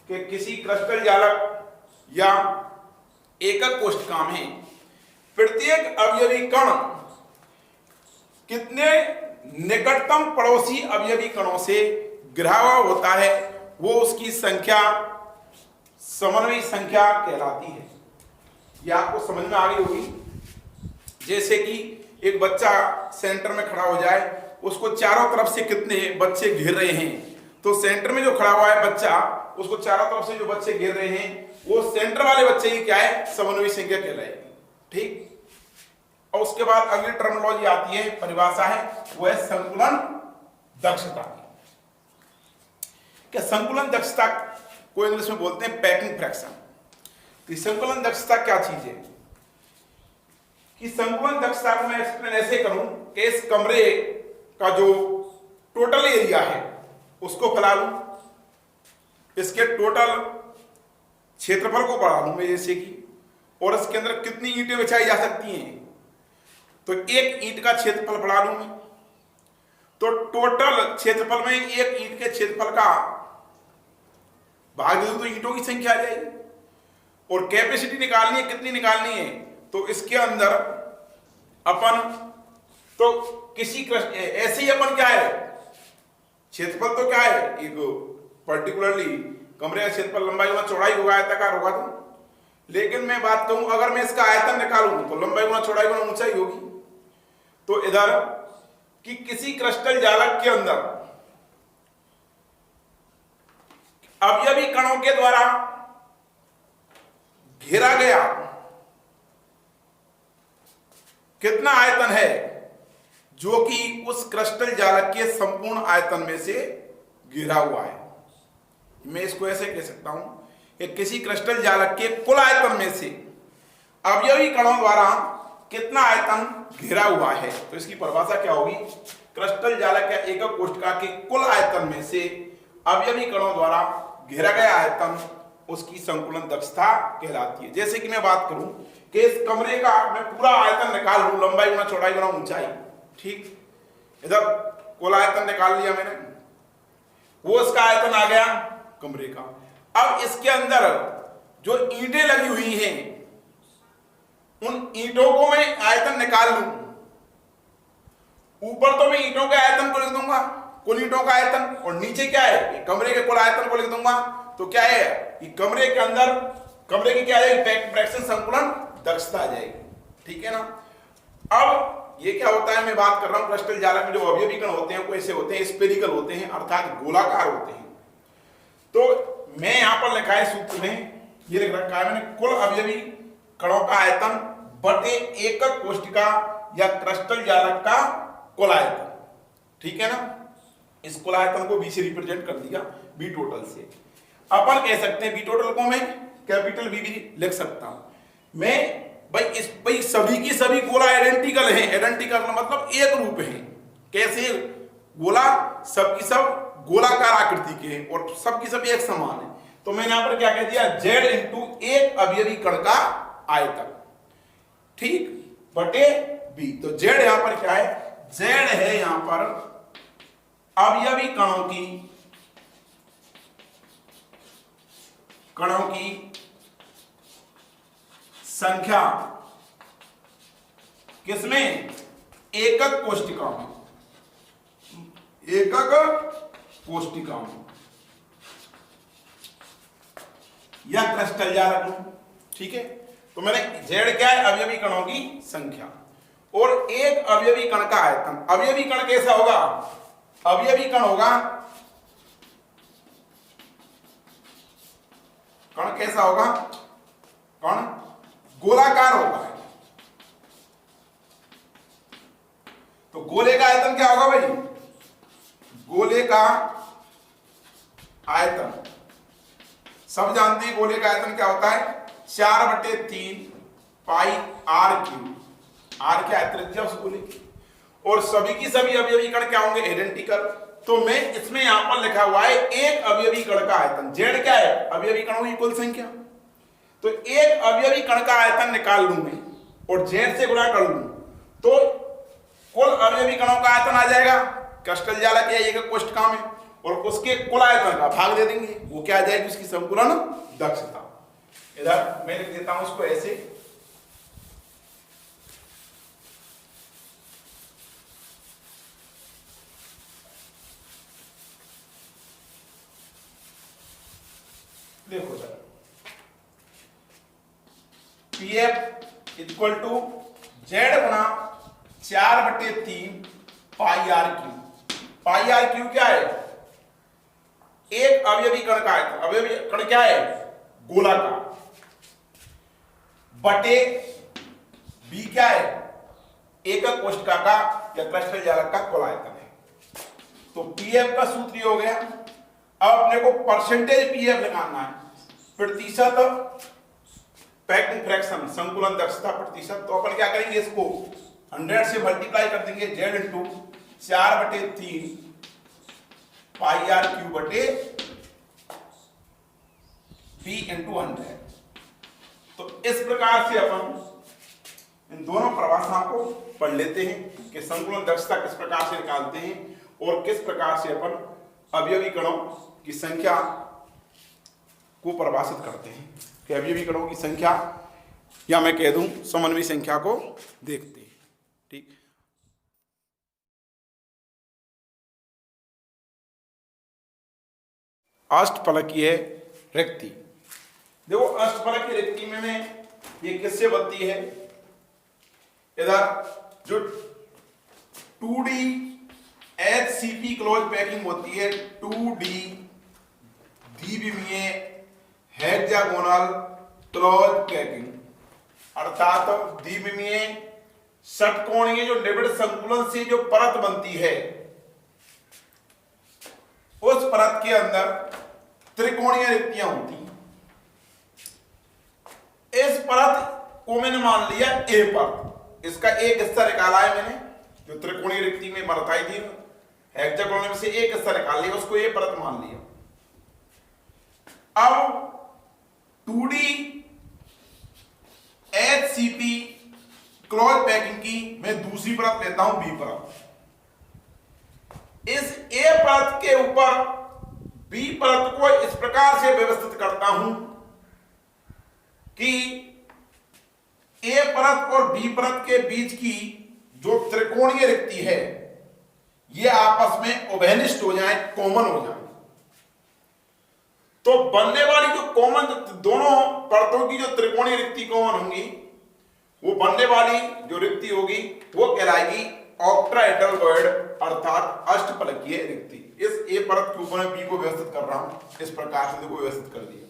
कि किसी क्रिस्टल जालक या एकक कोष्टिका में प्रत्येक अवयवी कण कितने निकटतम पड़ोसी अवयवी कणों से घिरा हुआ होता है, वो उसकी संख्या समन्वय संख्या कहलाती है। यह आपको समझ में आ गई होगी। जैसे कि एक बच्चा सेंटर में खड़ा हो जाए, उसको चारों तरफ से कितने बच्चे घेर रहे हैं, तो सेंटर में जो खड़ा हुआ है बच्चा, उसको चारों तरफ से जो बच्चे घेर रहे हैं, वो सेंटर वाले बच्चे की क्या है? समन्वय संख्या कहलाएगी। ठीक। और उसके बाद अगली टर्मिनोलॉजी आती है, परिभाषा है, वो है संकुलन दक्षता की। क्या संकुलन दक्षता को इंग्लिश में बोलते हैं पैकिंग फ्रैक्शन। तो संकुलन दक्षता क्या चीज है कि संकुलन दक्षता को मैं एक्सप्लेन ऐसे करूं कि इस कमरे का जो टोटल एरिया है उसको फैला लूं, इसके टोटल क्षेत्रफल को बढ़ा लूं मैं, जैसे कि, और इसके अंदर कितनी ईंटें बिछाई जा सकती हैं, तो एक ईंट का क्षेत्रफल बढ़ा लूं मैं, तो टोटल क्षेत्रफल में एक ईंट के क्षेत्रफल का भाग दे दूं तो ईंटों की संख्या आ जाएगी। और कैपेसिटी निकालनी है, कितनी निकालनी है, तो इसके अंदर अपन तो किसी ऐसे ही अपन क्या है, क्षेत्रफल तो क्या है, एक पर्टिकुलरली कमरे का क्षेत्रफल लंबाई गुना चौड़ाई होगा, आयताकार होगा। तो लेकिन मैं बात कहूं अगर मैं इसका आयतन निकालूं तो लंबाई गुना चौड़ाई गुना ऊंचाई होगी। तो इधर कि किसी क्रिस्टल जालक के अंदर अवयवी कणों के द्वारा घेरा गया कितना आयतन है, जो कि उस क्रिस्टल जालक के संपूर्ण आयतन में से घिरा हुआ है। मैं इसको ऐसे कह सकता हूं कि किसी क्रिस्टल जालक के कुल आयतन में से अवयवी कणों द्वारा कितना आयतन घिरा हुआ है। तो इसकी परिभाषा क्या होगी? क्रिस्टल जालक या एकक कोष्टिका के कुल आयतन में से अवयवी कणों द्वारा घेरा गया आयतन उसकी संकुलन दक्षता कहलाती है। जैसे कि मैं बात करूं कि इस कमरे का मैं पूरा आयतन निकाल लूं, लंबाई गुना चौड़ाई गुना ऊंचाई, ठीक, इधर कुल आयतन निकाल लिया मैंने, वो इसका आयतन आ गया कमरे का। अब इसके अंदर जो ईंटें लगी हुई हैं उन ईंटों को मैं आयतन निकाल लूं, ऊपर तो मैं ईंटों के आयतन को लिख दूंगा, कुल ईंटों का आयतन, और नीचे क्या है कमरे के कुल आयतन को लिख दूंगा। तो क्या है कि कमरे के अंदर कमरे की क्या आ जाएगी, फ्रैक्शन संकुलन दक्षता आ जाएगी, ठीक है ना। अब ये क्या होता है, मैं बात कर रहा हूं क्रिस्टल जालक में जो अवयवी कण होते हैं वो ऐसे होते हैं, स्फेरिकल होते हैं, अर्थात गोलाकार होते हैं। तो मैं यहां पर लिखा है सूत्र में, ये लिख रखा है मैंने, कुल अवयवी कणों का आयतन बटे एकक कोष्ठिका या क्रिस्टल जालक का कुल आयतन, ठीक है ना। इस कुल आयतन को बी से रिप्रेजेंट कर दिया, बी टोटल से। अपन कह सकते हैं बी टोटल को मैं कैपिटल बी भी लिख सकता हूं मैं। भाई सभी की सभी गोला आइडेंटिकल हैं, आइडेंटिकल मतलब एक रूप है। कैसे गोला, सबकी सब गोलाकार आकृति के हैं और सबकी सब एक समान है। तो मैंने यहां पर क्या कह दिया, जेड इंटू एक अवयवी कण का आयतन, ठीक, बटे बी। तो जेड यहां पर क्या है, जेड है यहां पर अवयवी कणों की संख्या किसमें, एकक कोष्ठिका में, एकक कोष्ठिका में या क्रिस्टल जालक में, ठीक है। तो मैंने जेड क्या है, अवयवी कणों की संख्या, और एक अवयवी कण का आयतन। अवयवी कण कैसा होगा, अवयवी कण होगा, कण कैसा होगा, कण गोलाकार होता है। तो गोले का आयतन क्या होगा भाई, गोले का आयतन सब जानते हैं, गोले का आयतन क्या होता है, 4/3 पाई आर क्यूब। आर क्या है, त्रिज्या उस गोले की, और सभी की सभी अवयवी कण क्या होंगे, आइडेंटिकल। तो मैं इसमें यहां पर लिखा हुआ है एक अवयवी कण का आयतन, जेड क्या है, अवयवी कणों की कुल संख्या। तो एक अवयवी कण का आयतन निकाल लूं मैं और जेड से गुणा कर लूं तो कुल अवयवी कणों का आयतन आ जाएगा क्रिस्टल जालक या एकक कोष्ठिका में, और उसके कुल आयतन का भाग दे देंगे, वो क्या आ जाएगी, उसकी संकुलन दक्षता। इधर मैं लिख देता हूं उसको ऐसे, देखो sir, PF equal to Z गुना 4/3 pi r cube. Pi r cube क्या है, एक अवयवी कण का आयतन, अवयवी कण क्या है, गोलाकार, बटे बी क्या है, एकक कोष्ठिका का या क्रिस्टल जालक का कुल आयतन है। तो पीएफ का सूत्र ये हो गया। अब अपने को परसेंटेज पीएफ निकालना है, प्रतिशत पैकिंग फ्रैक्शन संकुलन दक्षता प्रतिशत। तो अपन क्या करेंगे, इसको 100 से मल्टीप्लाई कर देंगे, Z into 4/3 pi r cube बटे बी इंटू 100। तो इस प्रकार से अपन इन दोनों परिभाषाओं को पढ़ लेते हैं कि संकुलन दक्षता किस प्रकार से निकालते हैं और किस प्रकार से अपन अवयवी कणों की संख्या को परिभाषित करते हैं, कि अवयवी कणों की संख्या या मैं कह दूं समन्वयी संख्या को देखते हैं, ठीक। अष्टफलकीय रिक्ति, देखो अष्टफलकीय रिक्ति में ये किससे बनती है, इधर जो 2D HCP क्लोज पैकिंग होती है, 2D द्विविमीय हेक्सागोनल क्लोज पैकिंग, अर्थात द्विविमीय षटकोणीय जो निबिड़ संकुलन से जो परत बनती है, उस परत के अंदर त्रिकोणीय रिक्तियां होती हैं। इस परत को मैंने मान लिया ए परत, इसका एक हिस्सा निकाला है मैंने, जो त्रिकोणीय रिक्ति में बताई थी हेक्सागोनल में से एक हिस्सा निकाल लिया, उसको ए परत मान लिया। अब 2D HCP क्लोज पैकिंग की मैं दूसरी परत लेता हूं, बी परत। इस ए परत के ऊपर बी परत को इस प्रकार से व्यवस्थित करता हूं कि ए परत और बी परत के बीच की जो त्रिकोणीय रिक्ति है ये आपस में उभयनिष्ठ हो जाए, कॉमन हो जाए। तो बनने वाली जो कॉमन, दोनों परतों की जो त्रिकोणीय रिक्ति कॉमन होंगी, वो बनने वाली जो रिक्ति होगी वो कहलाएगी ऑक्टाहेड्रल वॉइड अर्थात अष्टफलकीय रिक्ति। इस ए परत के ऊपर मैं बी को व्यवस्थित कर रहा हूं, इस प्रकार से देखो व्यवस्थित कर दिया।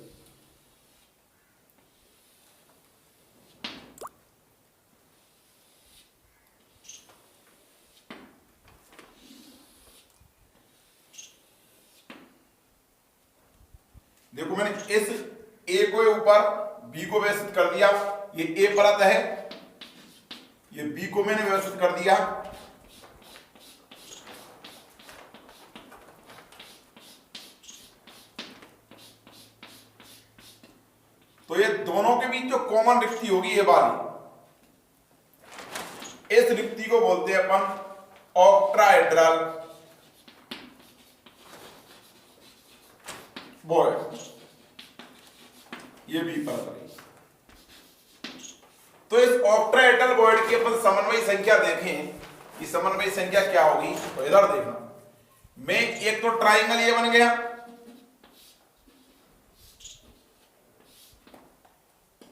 देखो मैंने इस ए को ऊपर बी को व्यवस्थित कर दिया, ये ए परत है, ये बी को मैंने व्यवस्थित कर दिया। तो ये दोनों के बीच जो कॉमन रिक्ति होगी ये वाली, इस रिक्ति को बोलते हैं अपन ऑक्टाहेड्रल वॉइड, ये बी परत है। तो इस ऑक्टाहेड्रल वॉइड की अपन समन्वय संख्या देखें कि समन्वय संख्या क्या होगी। तो इधर देखना, मैं एक तो ट्राइंगल ये बन गया,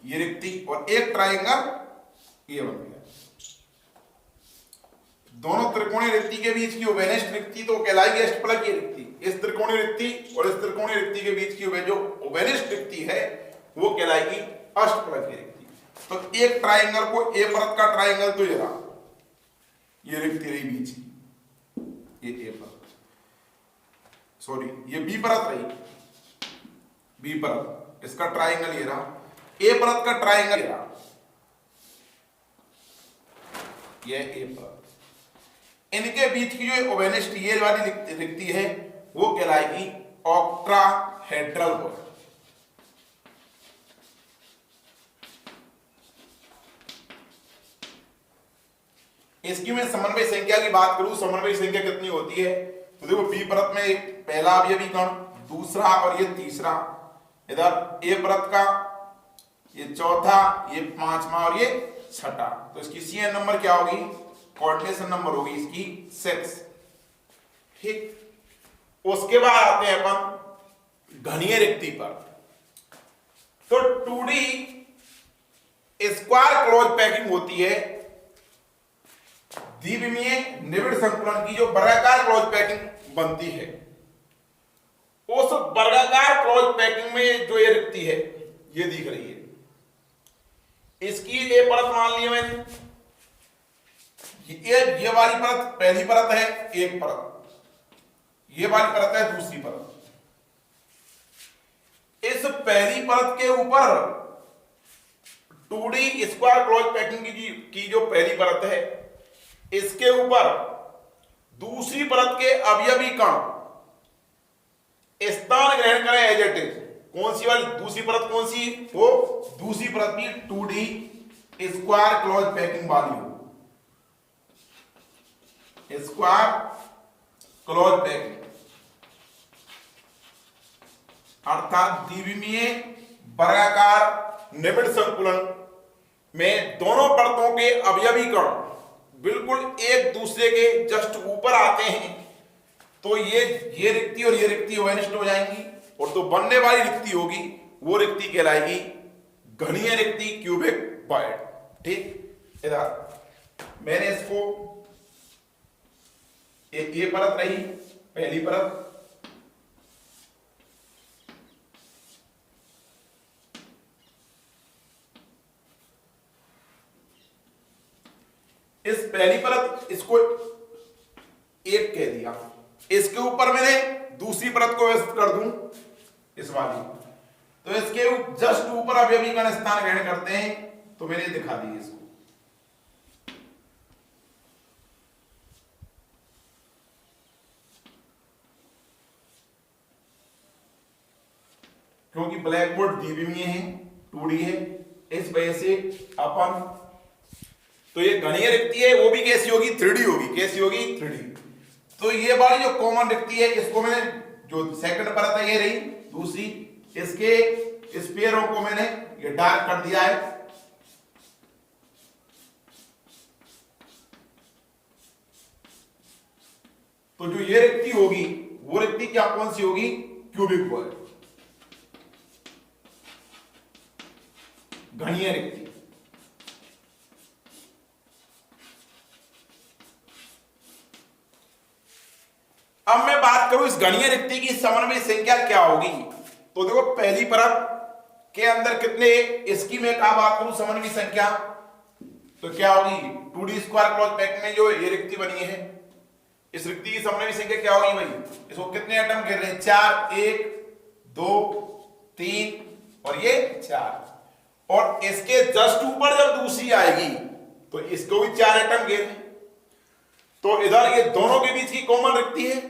ये रिक्ति, और एक ट्राइंगल ये बन गया। दोनों त्रिकोणीय रिक्ति के बीच की उभयनिष्ठ रिक्ति तो कहलाएगी अष्टफलकीय रिक्ति। इस त्रिकोणीय रिक्ति और इस त्रिकोणीय रिक्ति के बीच की जो उभयनिष्ठ रिक्ति है वो कहलाएगी अष्टफलकीय रिक्ति। तो एक ट्राइंगल को, ए परत का ट्राइंगल तो ये रहा, ये रिक्ति रही बीच की, ये ए परत, सॉरी ये बी परत रही, बी परत, इसका ट्राइंगल ये रहा, ए परत का ट्राइंगल ये रहा, ये ए परत। इनके बीच की जो उभयनिष्ठ ये वाली रिक्ति है वो कहलाएगी ऑक्टाहेड्रल वॉइड। इसकी मैं समन्वय संख्या की बात करूं, समन्वय संख्या कितनी होती है, तो देखो बी परत में पहला अवयवी कण, दूसरा और ये तीसरा, इधर ए परत का ये चौथा, ये पांचवा और ये छठा। तो इसकी सीएन नंबर क्या होगी, कोऑर्डिनेशन नंबर होगी इसकी 6। ठीक, उसके बाद आते हैं अपन घनीय रिक्ति पर। तो 2D स्क्वायर क्लोज पैकिंग होती है, द्विविमीय निबिड़ संकुलन की जो वर्गाकार क्लोज पैकिंग बनती है, उस वर्गाकार क्लोज पैकिंग में जो ये रिक्ति है ये दिख रही है, इसकी ये परत मान ली मैंने, ये वाली परत पहली परत है, एक परत, ये वाली परत है दूसरी परत। इस पहली परत के ऊपर 2D स्क्वायर क्लोज पैकिंग की जो पहली परत है, इसके ऊपर दूसरी परत के अवयवी कण स्थान ग्रहण करें एज इट इज। कौन सी वाली दूसरी परत, कौन सी, वो दूसरी परत भी 2D स्क्वायर क्लोज पैकिंग वाली हो, स्क्वायर क्लोज पैकिंग अर्थात द्विविमीय वर्गाकार निबिड़ संकुलन में दोनों परतों के अवयवी कण बिल्कुल एक दूसरे के जस्ट ऊपर आते हैं, तो ये रिक्ति और ये रिक्ति उभयनिष्ठ हो जाएंगी, और तो बनने वाली रिक्ति होगी वो रिक्ति कहलाएगी घनीय रिक्ति, क्यूबिक वॉइड। ठीक, इधर मैंने इसको ये परत रही पहली परत, इस पहली परत इसको एक कह दिया, इसके ऊपर मैंने दूसरी परत को व्यवस्थित कर दूं इस वाली, तो इसके जस्ट ऊपर अवयवी कण स्थान ग्रहण करते हैं, तो मैंने दिखा दी इसको। क्योंकि ब्लैक बोर्ड द्विविमीय है, 2D है, इस वजह से अपन, तो ये घनीय रिक्ति है वो भी कैसी होगी, 3D होगी। कैसी होगी, 3D। तो ये वाली जो कॉमन रिक्ति है इसको मैंने, जो सेकंड परत है ये रही, दूसरी इसके स्फीयरों को मैंने ये डार्क कर दिया है। तो जो ये रिक्ति होगी वो रिक्ति क्या, कौन सी होगी, क्यूबिक वॉइड, घनीय रिक्ति। अब मैं बात करूं इस घनीय रिक्ति की समन्वय संख्या क्या होगी। तो देखो पहली परत के अंदर कितने, इसकी मैं क्या बात करूं समन्वय संख्या, तो क्या होगी 2D स्क्वायर क्रॉस ब्रैकेट में जो ये रिक्ति बनी है, इस रिक्ति की समन्वय संख्या क्या होगी भाई, इसको कितने एटम घेर रहे हैं, 4, 1 2 3 और ये 4, और इसके जस्ट ऊपर जब दूसरी आएगी तो इसको भी 4 एटम घेर। तो इधर ये दोनों के बीच की कॉमन रिक्ति है,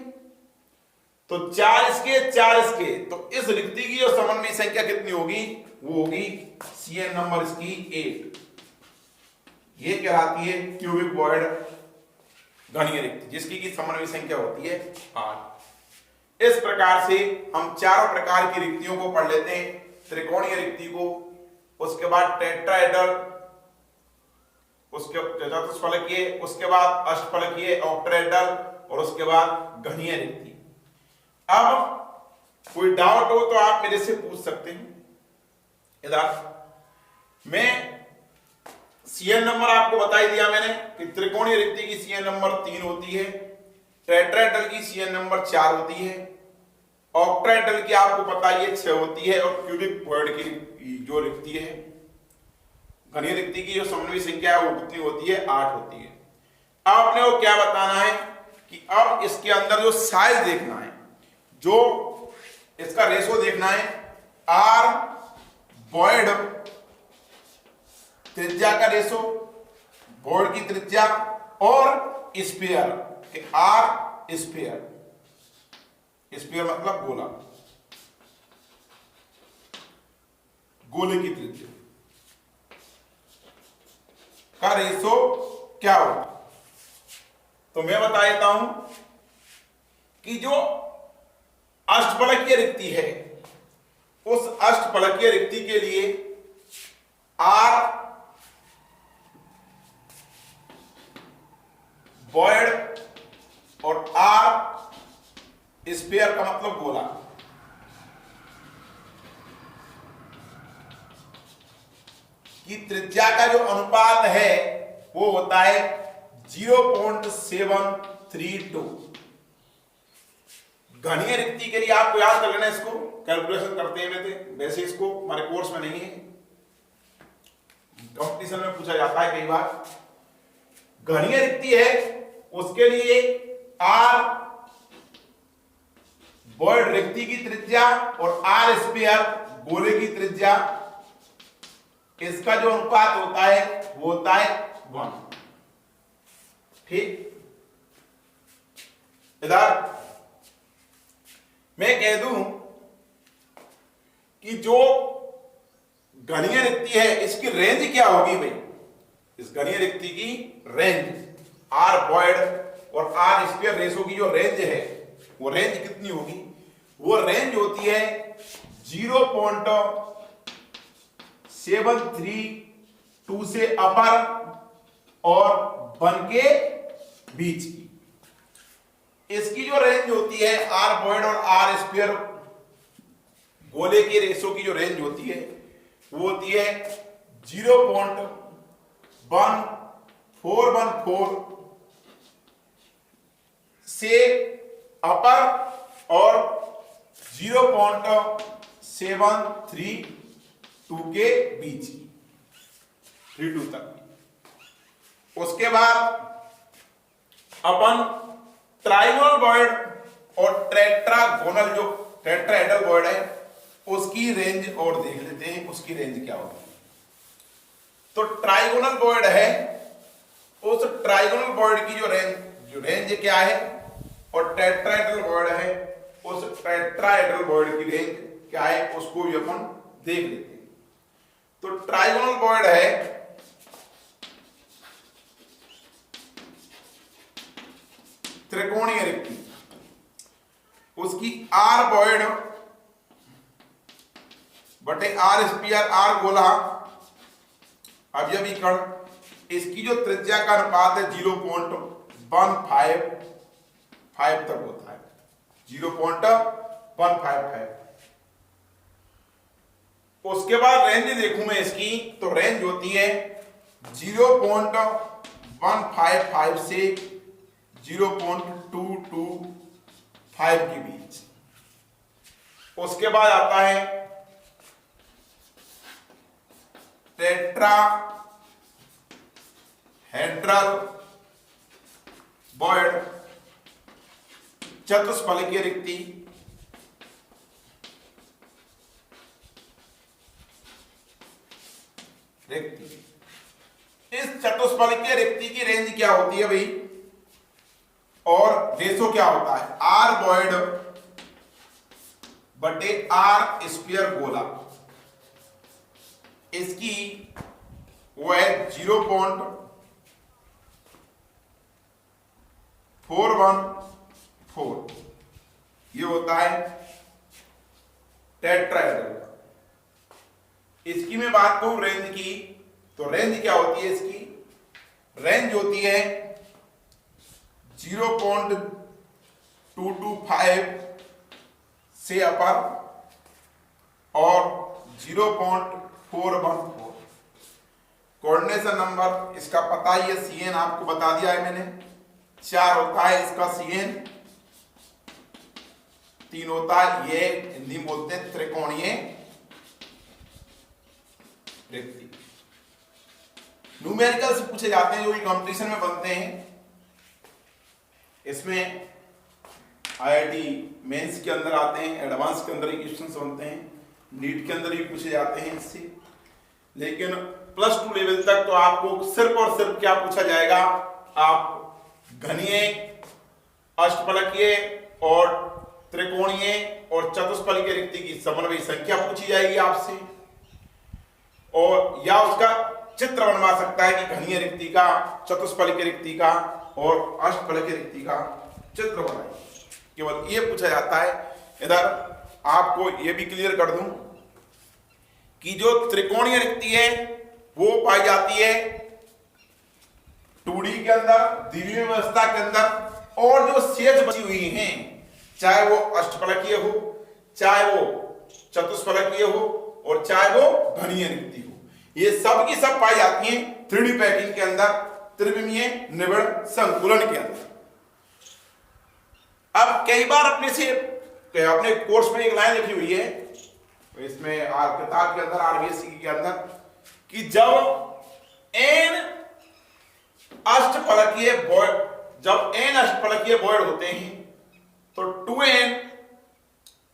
तो 4 इसके 4 इसके, तो इस रिक्ति की जो समन्वय संख्या कितनी होगी, वो होगी CN नंबर इसकी 8। ये कहलाती है क्यूबिक वॉइड घनीय रिक्ति, जिसकी की समन्वय संख्या होती है 8। इस प्रकार से हम चारों प्रकार की रिक्तियों को पढ़ लेते हैं, त्रिकोणीय रिक्ति को, उसके बाद टेट्राहेड्रल, उसके चतुष्फलकीय, उसके बाद अष्टफलकीय ऑक्टाहेड्रल, और उसके बाद घनीय रिक्ति। अब कोई डाउट हो तो आप मेरे से पूछ सकते हैं। इधर मैं CN नंबर आपको बता ही दिया मैंने कि त्रिकोणीय रिक्ति की CN नंबर 3 होती है, टेट्राहेड्रल की CN नंबर 4 होती है, ऑक्टाहेड्रल की आपको पता ही है 6 होती है, और क्यूबिक वॉइड की जो रिक्ति है, घनीय रिक्ति की जो समन्वय संख्या है वो कितनी होती है, 8 होती है। अब आपने वो क्या बताना है कि अब इसके अंदर जो साइज देखना है, जो इसका रेशो देखना है, आर वॉइड त्रिज्या का रेशो, वॉइड की त्रिज्या, और स्फीयर, आर स्फीयर, स्फीयर मतलब गोला, गोले की त्रिज्या का रेशो क्या होगा। तो मैं बता देता हूं कि जो अष्टफलकीय रिक्ति है, उस अष्टफलकीय रिक्ति के लिए आर वॉइड और आर स्फीयर का मतलब गोला, की त्रिज्या का जो अनुपात है वो होता है 0.732। घनीय रिक्ति के लिए आपको याद कर लेना, इसको कैलकुलेशन करते हैं वैसे इसको हमारे कोर्स में नहीं है, कंपटीशन में पूछा जाता है कई बार। घनीय रिक्ति है उसके लिए आर वॉइड रिक्ति की त्रिज्या और आर स्फीयर गोले की त्रिज्या, इसका जो अनुपात होता है वो होता है 1। ठीक, इधर मैं कह दूं कि जो घनीय रिक्ति है इसकी रेंज क्या होगी भाई, इस घनीय रिक्ति की रेंज, आर वॉइड और आर स्फीयर रेशो की जो रेंज है वो रेंज कितनी होगी, वो रेंज होती है 0.732 से अपर और 1 के बीच की। इसकी जो रेंज होती है आर वॉइड और आर स्फीयर गोले के रेशो की जो रेंज होती है वो होती है 0.1414 से अपर और 0.732 के बीच, 32 तक। उसके बाद अपन ट्राइगोनल वॉइड और टेट्रागोनल जो टेट्राहेड्रल वॉइड है उसकी रेंज और देख लेते हैं, उसकी रेंज क्या होगी। तो ट्राइगोनल वॉइड है, उस ट्राइगोनल वॉइड की जो रेंज क्या है, और टेट्राहेड्रल वॉइड है, उस टेट्राहेड्रल वॉइड की रेंज क्या है उसको भी अपन देख लेते हैं। तो ट्राइगोनल वॉइड है त्रिकोणीय रिक्ति, उसकी आर वॉइड बटे आर स्पीयर आर गोला अवयवी कण, इसकी जो त्रिज्या का अनुपात है 0.155 तक होता है, 0.155। उसके बाद रेंज देखूं मैं इसकी, तो रेंज होती है 0.155 से 0.225 के बीच। उसके बाद आता है टेट्रा हेड्रल वॉइड चतुष्फलकीय रिक्ति, इस चतुष्फलकीय रिक्ति की रेंज क्या होती है भाई, और रेशो क्या होता है, आर वॉइड बटे आर स्क्वायर गोला, इसकी वो है 0.414, ये होता है टेट्राहेड्रल का। इसकी मैं बात करूं रेंज की, तो रेंज क्या होती है, इसकी रेंज होती है 0.225 से अपर और 0.414। कोऑर्डिनेशन नंबर इसका पता ही है, CN आपको बता दिया है मैंने, 4 होता है इसका CN, 3 होता है, ये हिंदी में बोलते हैं त्रिकोणीय रिक्ति। न्यूमेरिकल्स पूछे जाते हैं जो कि कंपटीशन में बनते हैं, इसमें IIT मेंस के अंदर आते हैं, एडवांस के अंदर क्वेश्चंस बनते हैं, नीट के अंदर भी पूछे जाते हैं इससे। लेकिन +2 लेवल तक तो आपको सिर्फ और सिर्फ क्या पूछा जाएगा, आप घनीय, अष्टफलकीय और त्रिकोणीय और चतुष्फलकीय रिक्ति की समन्वय संख्या पूछी जाएगी आपसे, और या उसका चित्र बनवा सकता है कि घनीय रिक्ति का, चतुष्फलकीय रिक्ति का और अष्टफलकीय रिक्ति का चित्र बनाइए, केवल ये पूछा जाता है। इधर आपको ये भी क्लियर कर दूं कि जो त्रिकोणीय रिक्ति है वो पाई जाती है 2D के अंदर, द्विमीय व्यवस्था के अंदर, और जो शेष बची हुई हैं, चाहे वो अष्टफलकीय हो, चाहे वो चतुष्फलकीय हो, और चाहे वो घनीय रिक्ति हो, ये सब की सब पाई जाती हैं 3D पैकिंग के अंदर, त्रिविमीय निबिड़ संकुलन के अंदर। अब कई बार अपने कोर्स में एक लाइन लिखी हुई है, इसमें किताब के अंदर RBSC के अंदर, कि जब n अष्टफलकीय वॉइड होते हैं तो 2n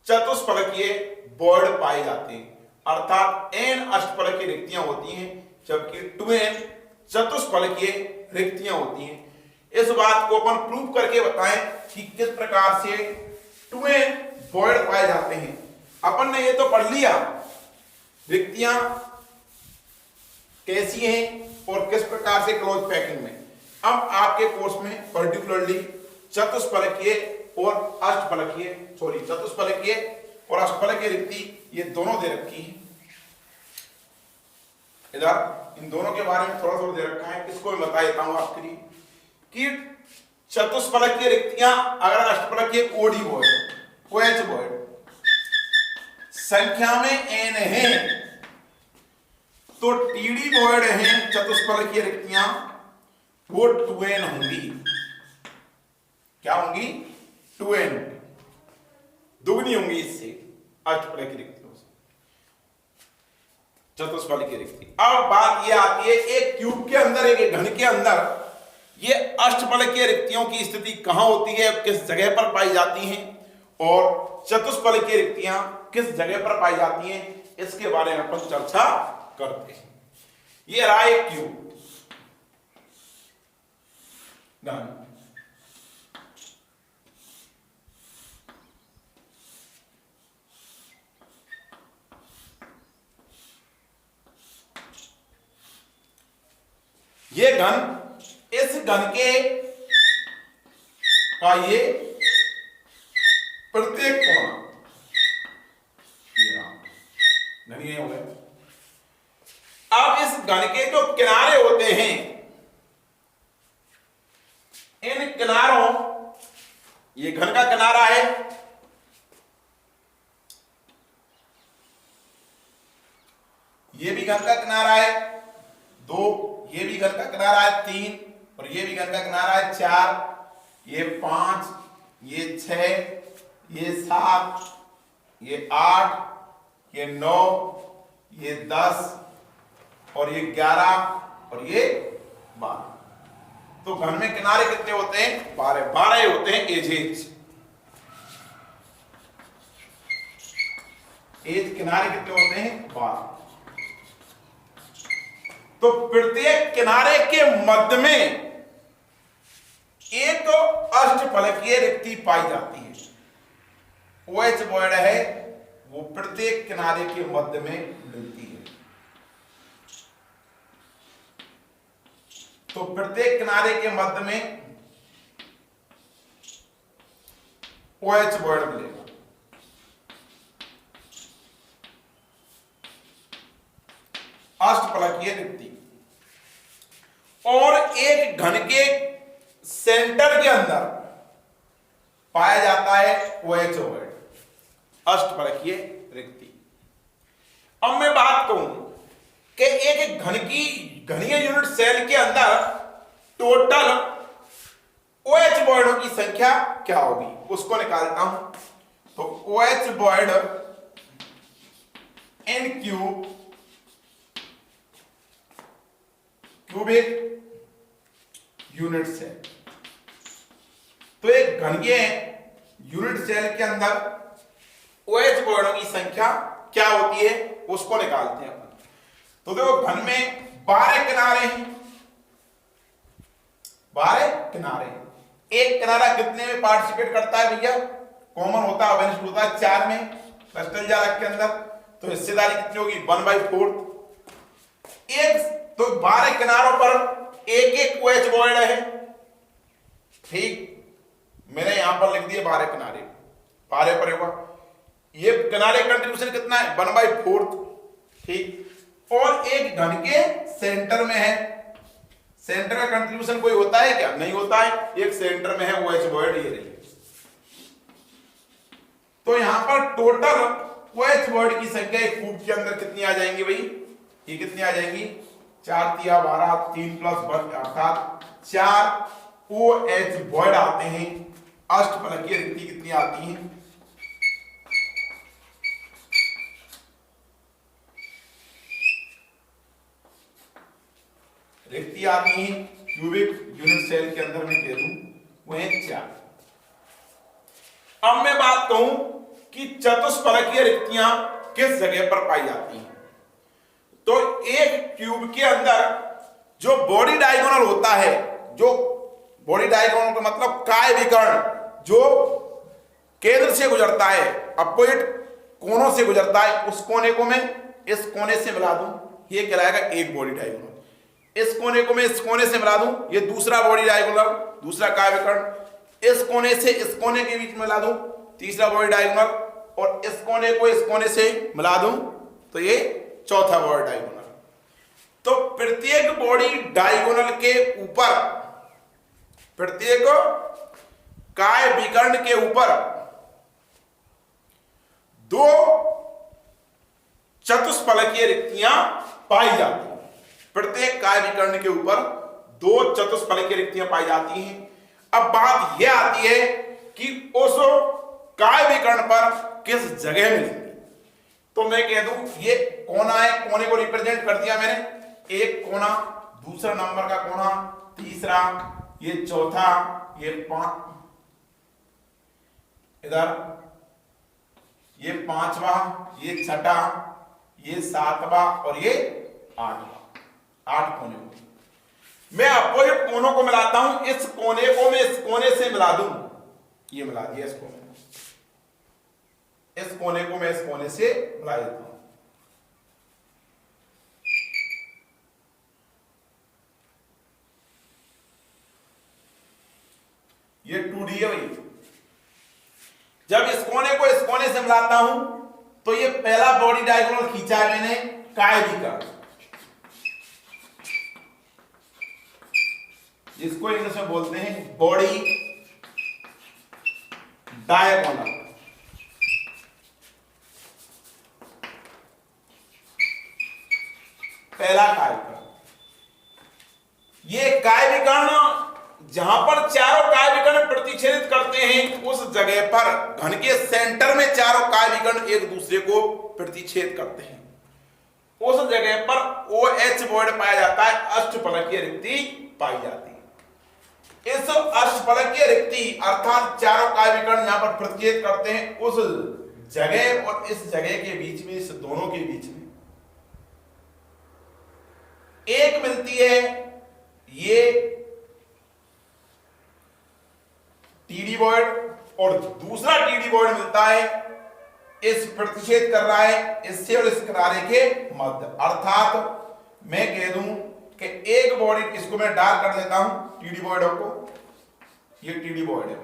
चतुष्फलकीय वॉइड पाए जाते हैं, अर्थात n अष्टफलकीय रिक्तियां होती हैं जबकि 2n चतुष्फलकीय रिक्तियां होती हैं। इस बात को अपन प्रूव करके बताएं कि किस प्रकार से 2n वॉइड पाए जाते हैं। अपन ने ये तो पढ़ लिया रिक्तियां कैसी हैं और किस प्रकार से क्लोज पैकिंग में। अब आपके कोर्स में पर्टिकुलरली चतुष्फलकीय और अष्टफलकीय रिक्ति ये दोनों दे रखी है। इधर इन दोनों के बारे में थोड़ा थोड़ा दे रखा है, इसको मैं बता देता हूं आपके लिए कि चतुष्फलकीय रिक्तियां अगर अष्टफलकीय OD वॉइड, OH वॉइड संख्या में n है तो TD वॉइड है चतुष्फलकीय रिक्तियां वो 2n होंगी। क्या होंगी? 2n, दुगनी होंगी इससे अष्टफलकीय रिक्तियों से चतुष्फलकीय रिक्ति। अब बात ये आती है एक क्यूब के अंदर, एक घन के अंदर ये अष्टफलकीय रिक्तियों की स्थिति कहां होती है, किस जगह पर पाई जाती हैं, और चतुष्फलकीय रिक्तियां किस जगह पर पाई जाती हैं, इसके बारे में अपन चर्चा करते हैं। ये रहा एक क्यूब, ये घन, इस घन के का ये प्रत्येक कोना, ये रहा घन, ये हो गए। अब इस घन के जो किनारे होते हैं, इन किनारों, ये घन का किनारा है, ये भी घन का किनारा है 2, ये भी घन का किनारा है 3, और ये भी घन का किनारा है 4, ये 5, ये 6, ये 7, ये 8, ये 9, ये 10, और ये 11, और ये 12। तो घन में किनारे कितने होते हैं? 12 होते हैं। एज किनारे कितने होते हैं? 12। तो प्रत्येक किनारे के मध्य में एक अष्टफलकीय रिक्ति पाई जाती है। OH वॉइड है, वो प्रत्येक किनारे के मध्य में मिलती है। तो प्रत्येक किनारे के मध्य में OH वॉइड मिलेगा। अष्टफलकीय रिक्ति। और एक घन के सेंटर के अंदर पाया जाता है OH वॉइड, अष्टफलकीय रिक्ति। अब मैं बात कहूं कि एक घनीय यूनिट सेल के अंदर टोटल OH वॉइडों की संख्या क्या होगी, उसको निकालता हूं। तो OH void in cubic unit cell. तो एक घनीय यूनिट सेल के अंदर OH वॉइडों की संख्या क्या होती है, उसको निकालते हैं अपन। तो देखो, घन में 12 किनारे हैं, 12 किनारे। एक किनारा कितने में पार्टिसिपेट करता है भैया? कॉमन होता है, अवेनिस्ट होता है 4 में क्रिस्टल जालक के अंदर। तो हिस्सेदारी कितनी होगी? 1/4। एक तो 12 किनारों पर एक OH वॉइड है, ठीक। मैंने यहां पर लिख दिए 12 किनारे, 12 पर होगा। ये किनारे कंट्रीब्यूशन कितना है? 1/4, ठीक। और एक घन के सेंटर में है, सेंटर का कंट्रीब्यूशन कोई होता है क्या? नहीं होता है। एक सेंटर में है OH वॉइड, ये रही। तो यहां पर टोटल OH वॉइड की संख्या एक कूब के अंदर कितनी आ जाएंगी भाई? ये कितनी आ जाएंगी? 4 तिया 12, 3 + 1 अर्थात 4 OH वॉइड आते हैं। अष्टफलकीय रिक्ति कितनी आती है? रिक्ति आती है क्यूबिक यूनिट सेल के अंदर मैं कह दूं वो है 4। अब मैं बात कहूं कि चतुष्फलकीय रिक्तियां किस जगह पर पाई जाती हैं। तो एक क्यूब के अंदर जो बॉडी डायगोनल होता है, जो बॉडी डायगोनल का मतलब काय विकर्ण, जो केंद्र से गुजरता है, अपोजिट कोनों से गुजरता है, उस कोने को मैं इस कोने से मिला दूं, ये कहलाएगा एक बॉडी डायगोनल। इस कोने को मैं इस कोने से मिला दूं, ये दूसरा बॉडी डायगोनल, दूसरा काय विकर्ण। इस कोने से इस कोने के बीच में मिला दूं, तीसरा बॉडी डायगोनल। और इस कोने को इस कोने से मिला दूं तो ये चौथा बॉडी डायगोनल। तो प्रत्येक बॉडी डायगोनल के ऊपर, प्रत्येक काय विकर्ण के ऊपर 2 चतुष्फलकीय रिक्तियां पाई जाती हैं। प्रत्येक काय विकर्ण के ऊपर 2 चतुष्फलकीय रिक्तियां पाई जाती हैं। अब बात यह आती है कि उस काय विकर्ण पर किस जगह मिलेंगे। तो मैं कह दूं ये कोना है, कोने को रिप्रेजेंट कर दिया मैंने। एक कोना, दूसरा नंबर का कोना, तीसरा, ये चौथा, ये 5 इधर, ये 5वां, ये 6ठा, ये 7वां और ये 8वां। 8 कोने होंगे। मैं अपोजिट कोनों को मिलाता हूं। इस कोने को मैं इस कोने से मिला दूं, ये मिला दिया इसको मैंने। इस कोने को मैं इस कोने से मिला देता हूं। जब इस कोने को इस कोने से मिलाता हूं तो ये पहला बॉडी डायगोनल खींचा है मैंने काय विकर्ण, जिसको इंग्लिश में बोलते हैं बॉडी डायगोनल। पहला काय विकर्ण, ये काय विकर्ण जहां पर चारों काय विकर्ण प्रतिच्छेदित करते हैं उस जगह पर घन के सेंटर में चारों काय विकर्ण एक दूसरे को प्रतिच्छेद करते हैं, उस जगह पर OH बॉन्ड पाया जाता है, अष्टफलकीय रिक्ति पाई जाती है। इस अष्टफलकीय रिक्ति अर्थात चारों काय विकर्ण यहां पर प्रतिच्छेद करते हैं उस जगह और इस जगह के बीच में, इस दोनों के बीच में एक मिलती है ये टीडी बॉन्ड और दूसरा टीडी बॉन्ड मिलता है इस प्रतिच्छेद कर रहा है इससे और इस किनारे के मध्य, अर्थात मैं कह दूं कि एक बॉडी, इसको मैं डार्क कर देता हूं टीडी बॉन्ड को, ये टीडी बॉन्ड है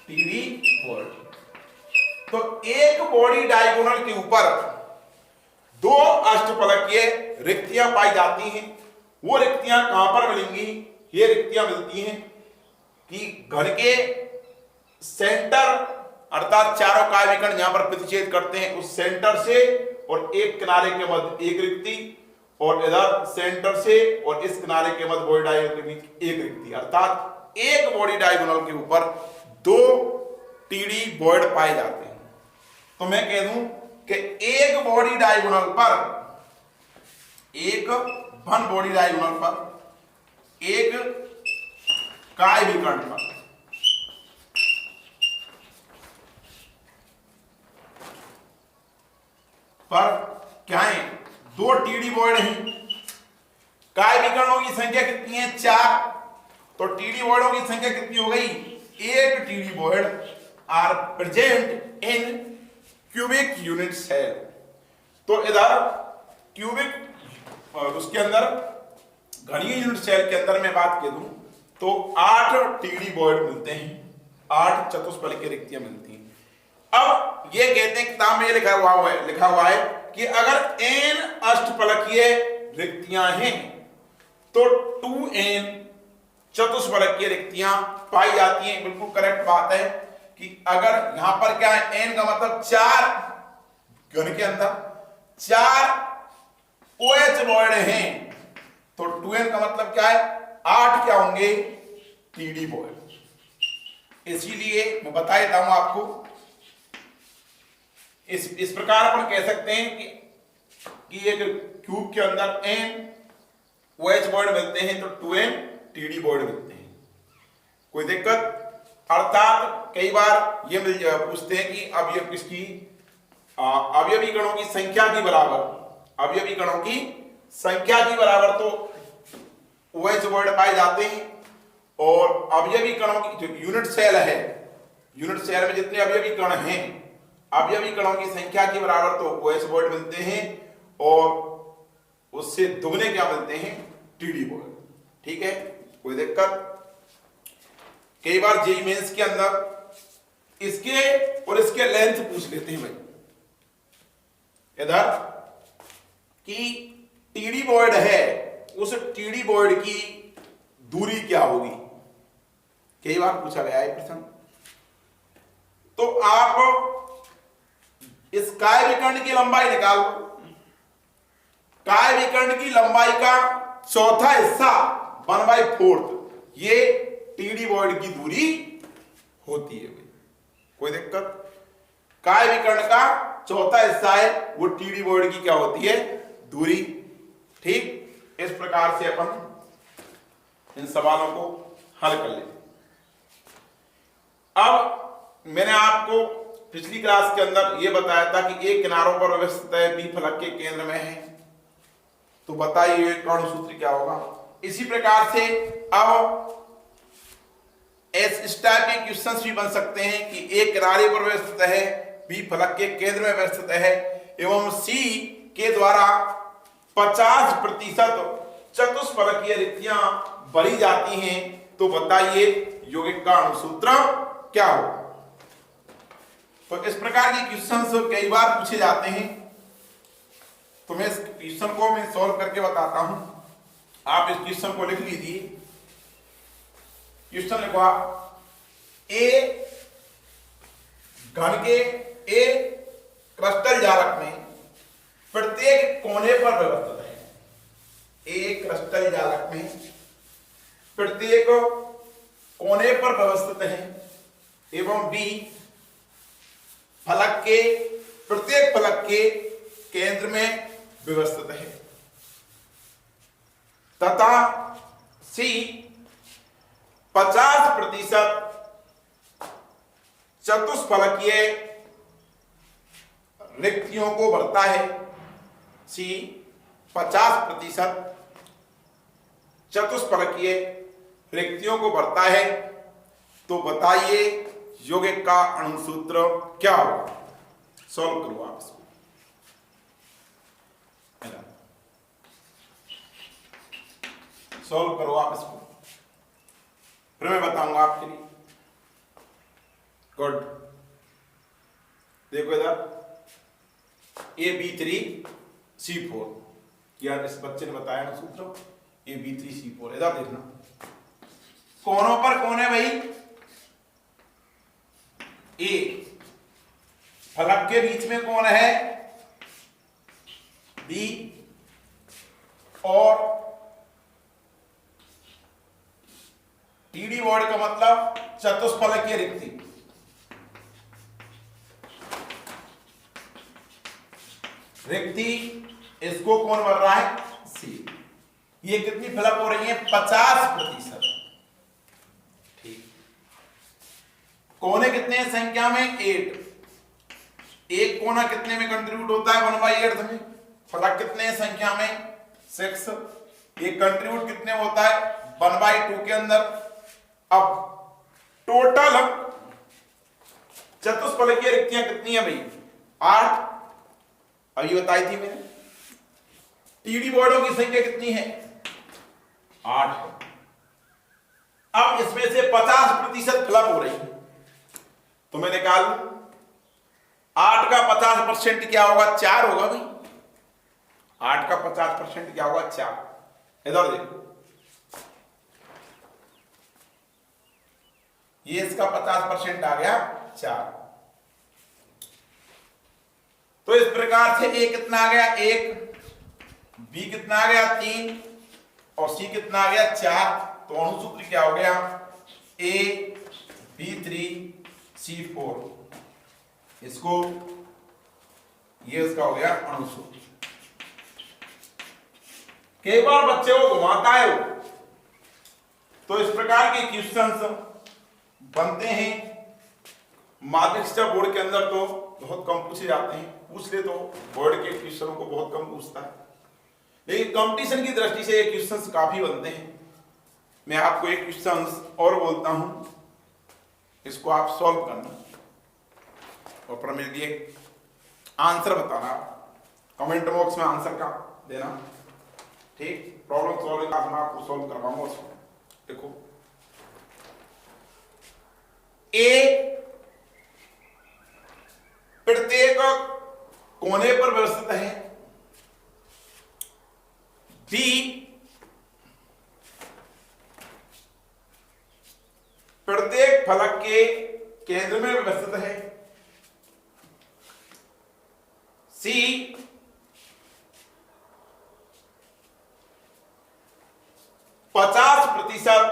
टीडी बॉन्ड। तो एक बॉडी डायगोनल के ऊपर दो अष्टफलकीय रिक्तियां पाई जाती हैं। वो रिक्तियां कहां पर मिलेंगी? ये रिक्तियां मिलती हैं कि घन के सेंटर अर्थात चारों काय विकर्ण यहां पर प्रतिच्छेद करते हैं उस सेंटर से और एक किनारे के मध्य एक रिक्ति, और इधर सेंटर से और इस किनारे के मध्य बॉडी डायगोनल के बीच एक रिक्ति, अर्थात एक बॉडी डायगोनल के ऊपर दो टीडी बॉन्ड पाए जाते हैं। तो मैं कह दूं कि एक बॉडी डायगोनल पर, एक वन बॉडी डायगोनल पर, एक काय विकर्ण पर क्या है? दो टीडी बॉन्ड हैं। काय विकर्णों की संख्या कितनी है? 4। तो टीडी बॉन्डों की संख्या कितनी हो गई? एक TD bond are present in cubic unit cell. तो इधर क्यूबिक उसके अंदर घनीय यूनिट सेल के अंदर मैं बात कर दूं तो 8 टीडी बॉन्ड मिलते हैं, 8 चतुष्फलकीय रिक्तियां मिलती हैं। अब ये कहते हैं किताब में लिखा हुआ है कि अगर n अष्टफलकीय रिक्तियां हैं तो 2n चतुष्फलकीय रिक्तियां पाई जाती हैं। बिल्कुल करेक्ट बात है कि अगर यहां पर क्या है, n का मतलब 4 घन के अंदर 4 OH बॉन्ड हैं तो 2n का मतलब क्या है? 8 क्या होंगे? TD bond. इसीलिए मैं बता देता हूं आपको, इस प्रकार अपन कह सकते हैं कि एक क्यूब के अंदर n OH बॉन्ड मिलते हैं तो 2n टीडी बॉन्ड मिलते हैं। कोई दिक्कत? अर्थात कई बार ये पूछते हैं कि अवयव किसकी, अवयवी कणों की संख्या की बराबर, अवयवी कणों की संख्या की बराबर तो OH बॉन्ड पाए जाते हैं, और अवयवी कणों की जो यूनिट सेल है, यूनिट सेल में जितने अवयवी कण हैं, अवयवी कणों की संख्या के बराबर तो OH बॉन्ड मिलते हैं और उससे दुगने क्या मिलते हैं? TD bond. ठीक है, कोई दिक्कत? कई बार जेईई मेंस के अंदर इसके और इसके लेंथ पूछ लेते हैं भाई, इधर कि टीडी बॉन्ड है उस टीडी बॉन्ड की दूरी क्या होगी, कई बार पूछा गया है प्रश्न। तो आप इस काय विकर्ण की लंबाई निकाल लो। काय विकर्ण की लंबाई का चौथा हिस्सा 1/4 ये टीडी बॉन्ड की दूरी होती है। कोई दिक्कत? काय विकर्ण का चौथा हिस्सा है वो टीडी बॉन्ड की क्या होती है? दूरी। ठीक, इस प्रकार से अपन इन सवालों को हल कर लेते। अब मैंने आपको पिछली क्लास के अंदर यह बताया था कि एक किनारों पर व्यवस्थित है, बी फलक के केंद्र में है, तो बताइए कर्ण सूत्र क्या होगा। इसी प्रकार से अब इस टाइप के क्वेश्चंस भी बन सकते हैं कि एक किनारे पर व्यवस्थित है, बी फलक के केंद्र में व्यवस्थित है एवं सी के द्वारा 50% चतुष्फलकीय रिक्तियां भरी जाती हैं, तो बताइए यौगिक का अणुसूत्र क्या होगा। तो इस प्रकार के क्वेश्चंस कई बार पूछे जाते हैं, तो मैं इस क्वेश्चन को मैं सॉल्व करके बताता हूं। आप इस क्वेश्चन को लिख लीजिए। क्वेश्चन लिखवा, ए घन के ए क्रिस्टल जालक में प्रत्येक कोने पर व्यवस्थित है। ए क्रिस्टल जालक में प्रत्येक कोने पर व्यवस्थित है एवं बी फलक के प्रत्येक फलक के केंद्र में व्यवस्थित है तथा सी 50% चतुष्फलकीय रिक्तियों को भरता है। सी 50% चतुष्फलकीय रिक्तियों को भरता है। तो बताइए यौगिक का अणुसूत्र क्या होगा? सॉल्व करो आप इसको। सॉल्व करो आप इसको, फिर मैं बताऊंगा आपके लिए। गुड, देखो इधर AB3C4, यार इस बच्चे ने बताया ना सूत्र AB3C4। इधर देखना, कोनों पर कौन है भाई? ए। फलक के बीच में कौन है? बी। और टीडी वर्ड का मतलब चतुष्फलकीय रिक्ति। रिक्ति इसको कौन भर रहा है? सी। ये कितनी फिलअप हो रही है? 50%। ठीक। कोने कितने हैं संख्या में? 8। एक कोना कितने में कंट्रीब्यूट होता है? 1/8 में। फलक कितने हैं संख्या में? 6। एक कंट्रीब्यूट कितने होता है? 1/2 के अंदर। अब टोटल चतुष्फलकीय रिक्तियां कितनी है भाई? 8। अभी बताई थी मैंने। टीडी वर्डों की संख्या कितनी है? 8 है। अब इसमें से 50% फिलअप हो रही है, तो मैं निकाल लूं। 8 का 50% क्या होगा? 4 होगा भाई। 8 का 50% क्या होगा? 4। इधर देखो, ये इसका 50% आ गया 4। तो इस प्रकार से ए कितना आ गया? 1। बी कितना आ गया? 3। और सी कितना आ गया? 4। तो अणुसूत्र क्या हो गया? AB3C4। इसको ये इसका हो गया अणुसूत्र। कई बार बच्चे को घुमाता है वो, तो इस प्रकार के क्वेश्चंस बनते हैं। माध्यमिक शिक्षा बोर्ड के अंदर तो बहुत कम पूछे जाते हैं, पूछ ले तो बोर्ड के क्वेश्चनों को बहुत कम पूछता है, लेकिन कंपटीशन की दृष्टि से ये क्वेश्चंस काफी बनते हैं। मैं आपको एक क्वेश्चंस और बोलता हूं, इसको आप सॉल्व करना और पर मेरे लिए आंसर बताना। कमेंट बॉक्स में आंसर का देना, ठीक? प्रॉब्लम सॉल्विंग का मैं आपको सॉल्व करवाऊंगा उसको। देखो, ए प्रत्येक कोने पर व्यवस्थित है। बी प्रत्येक फलक के केंद्र में व्यवस्थित है। सी 50%